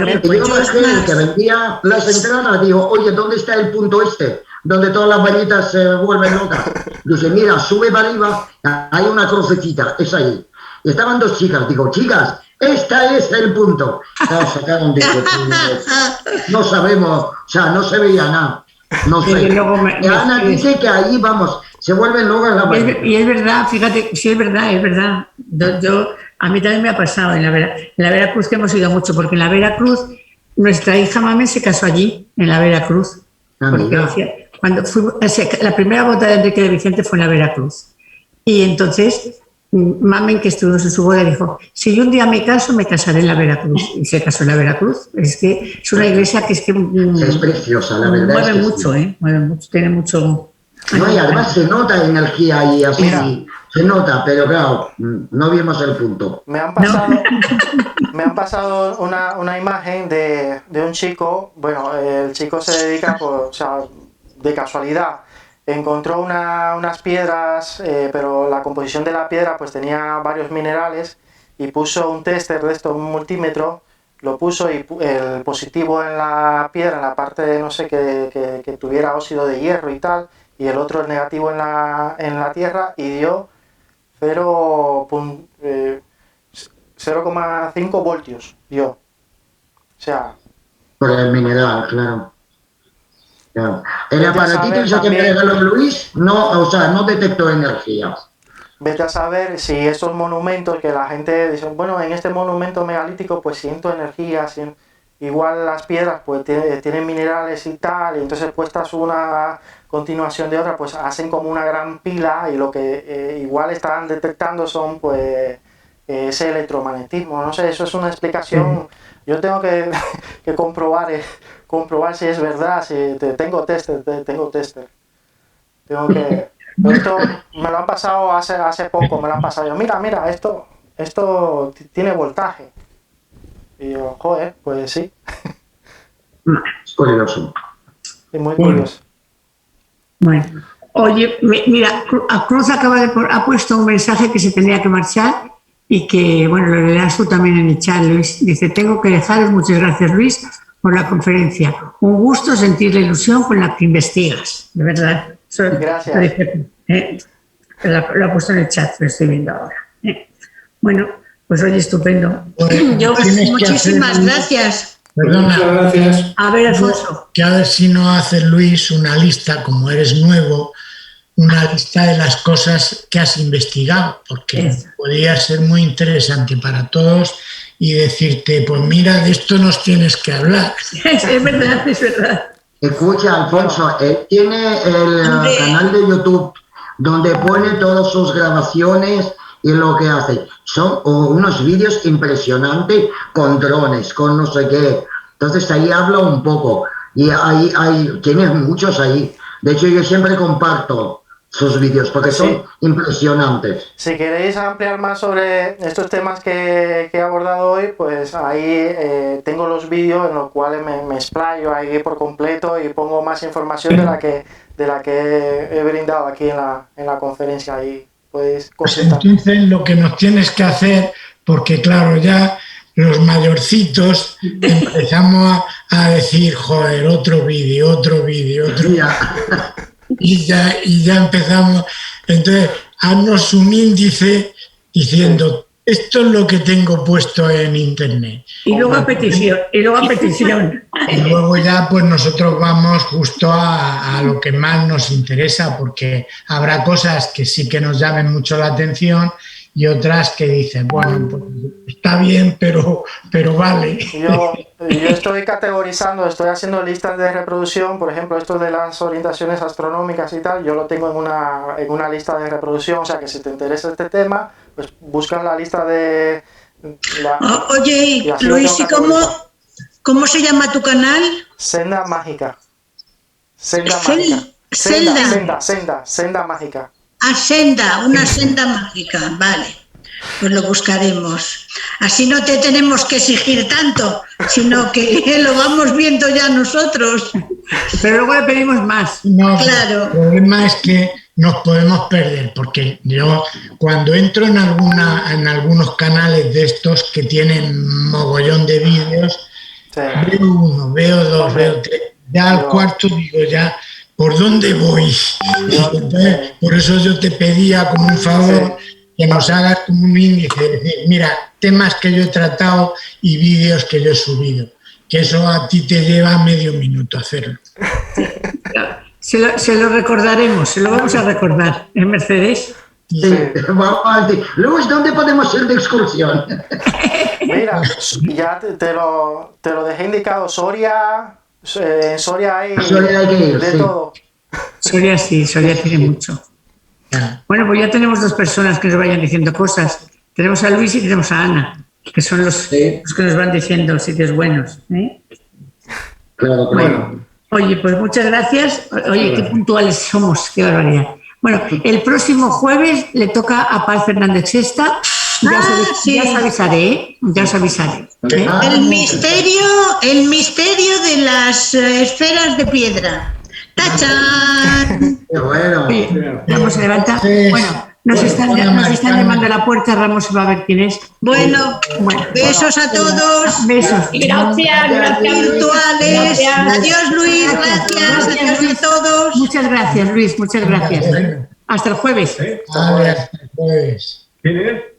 el que vendía las entradas, digo, oye, ¿dónde está el punto donde todas las bañitas se vuelven locas? Dice, mira, sube para arriba, hay una crucecita, es ahí. Y estaban dos chicas, digo, chicas, este es el punto. Claro, sacaron de no sabemos, o sea, no se veía nada. No sé. Ana dice que ahí vamos, se vuelven locas las bañitas. Y es verdad, fíjate, sí es verdad. A mí también me ha pasado en la Veracruz, que hemos ido mucho, porque en la Veracruz, nuestra hija Mamen se casó allí, en la Veracruz. Cuando la primera boda de Enrique de Vicente fue en la Veracruz. Y entonces, Mamen, que estuvo en su boda, dijo, si yo un día me caso, me casaré en la Veracruz. Y se casó en la Veracruz. Es que es una iglesia que es preciosa, la verdad. Mueve mucho, sí. Mueve mucho, tiene mucho... No, y además se nota energía ahí, así. Mira, se nota, pero claro, no vimos el punto. Me han pasado una imagen de un chico. Bueno, el chico se dedica, de casualidad, encontró unas piedras, pero la composición de la piedra pues tenía varios minerales, y puso un tester de esto, un multímetro, lo puso, y el positivo en la piedra, en la parte de, no sé, que tuviera óxido de hierro y tal, y el otro el negativo en la tierra, y dio 0,5 voltios dio. O sea... Por el mineral, claro. El aparatito ese que me regaló Luis, no detectó energía. Vete a saber si esos monumentos que la gente dice, bueno, en este monumento megalítico pues siento energía, igual las piedras pues tienen minerales y tal, y entonces puestas una continuación de otra, pues hacen como una gran pila, y lo que igual están detectando son pues ese electromagnetismo. No sé, eso es una explicación. Yo tengo que comprobar si es verdad, si tengo tester. Tengo que... Esto me lo han pasado hace poco, me lo han pasado. Yo, mira, esto tiene voltaje. Y yo, joder, pues sí. Es curioso. Es muy curioso. Bueno, oye, mira, Cruz ha puesto un mensaje que se tenía que marchar, y que, bueno, lo leerás tú también en el chat, Luis. Dice, tengo que dejaros, muchas gracias, Luis, por la conferencia. Un gusto sentir la ilusión con la que investigas, de verdad. Gracias. Lo ha puesto en el chat, lo estoy viendo ahora. Bueno, pues oye, estupendo. Muchísimas gracias. Perdona. Muchas gracias. A ver, Alfonso. Que a ver si no hace Luis una lista, como eres nuevo, una lista de las cosas que has investigado, porque podría ser muy interesante para todos, y decirte, pues mira, de esto nos tienes que hablar. Es verdad. Escucha, Alfonso, él tiene el canal de YouTube donde pone todas sus grabaciones y lo que hace. Son unos vídeos impresionantes con drones, con no sé qué. Entonces ahí habla un poco. Y tienes muchos ahí. De hecho, yo siempre comparto sus vídeos porque son impresionantes. Si queréis ampliar más sobre estos temas que he abordado hoy, pues ahí tengo los vídeos en los cuales me explayo ahí por completo y pongo más información de la que he brindado aquí en la conferencia. Ahí podéis consultar. Pues entonces lo que nos tienes que hacer, porque claro, ya los mayorcitos empezamos a decir, joder, otro vídeo. Y ya empezamos. Entonces, haznos un índice diciendo Esto es lo que tengo puesto en internet. Y luego a petición, y luego a petición. Y luego ya pues nosotros vamos justo a lo que más nos interesa, porque habrá cosas que sí que nos llamen mucho la atención y otras que dicen, bueno, pues está bien, pero vale. Yo estoy categorizando, estoy haciendo listas de reproducción, por ejemplo, esto de las orientaciones astronómicas y tal, yo lo tengo en una lista de reproducción, o sea que si te interesa este tema, pues busca la lista de... Oye, Luis, ¿y cómo se llama tu canal? Senda Mágica. Senda Mágica. Ah, Senda, una senda mágica, vale. Pues lo buscaremos. Así no te tenemos que exigir tanto, sino que lo vamos viendo ya nosotros. Pero luego le pedimos más. No, claro. El problema es que nos podemos perder, porque yo cuando entro en algunos canales de estos que tienen mogollón de vídeos, veo uno, veo dos, veo tres, ya al cuarto digo ya, ¿por dónde voy? Entonces, por eso yo te pedía como un favor que nos hagas como un índice, de decir, mira, temas que yo he tratado y vídeos que yo he subido, que eso a ti te lleva medio minuto hacerlo. Se lo recordaremos, se lo vamos a recordar, ¿eh, Mercedes? Sí, vamos a decir, Luis, ¿dónde podemos ir de excursión? Mira, ya te lo dejé indicado, Soria, en Soria hay que ir, de todo. Soria tiene mucho. Bueno, pues ya tenemos dos personas que nos vayan diciendo cosas. Tenemos a Luis y tenemos a Ana, que son los que nos van diciendo sitios buenos. Claro. Bueno, oye, pues muchas gracias. Oye, qué puntuales somos, qué barbaridad. Bueno, el próximo jueves le toca a Paz Fernández Sesta. Ya os avisaré. El misterio de las esferas de piedra. ¡Tachán! Qué bueno. Ramos se levanta. Bueno, nos están llamando a la puerta. Ramos va a ver quién es. Bueno, besos a todos. Besos. Gracias. Virtuales. Adiós, Luis. Gracias. Adiós a todos. Muchas gracias, Luis. Muchas gracias. Hasta el jueves. Hasta el jueves. ¿Quién es?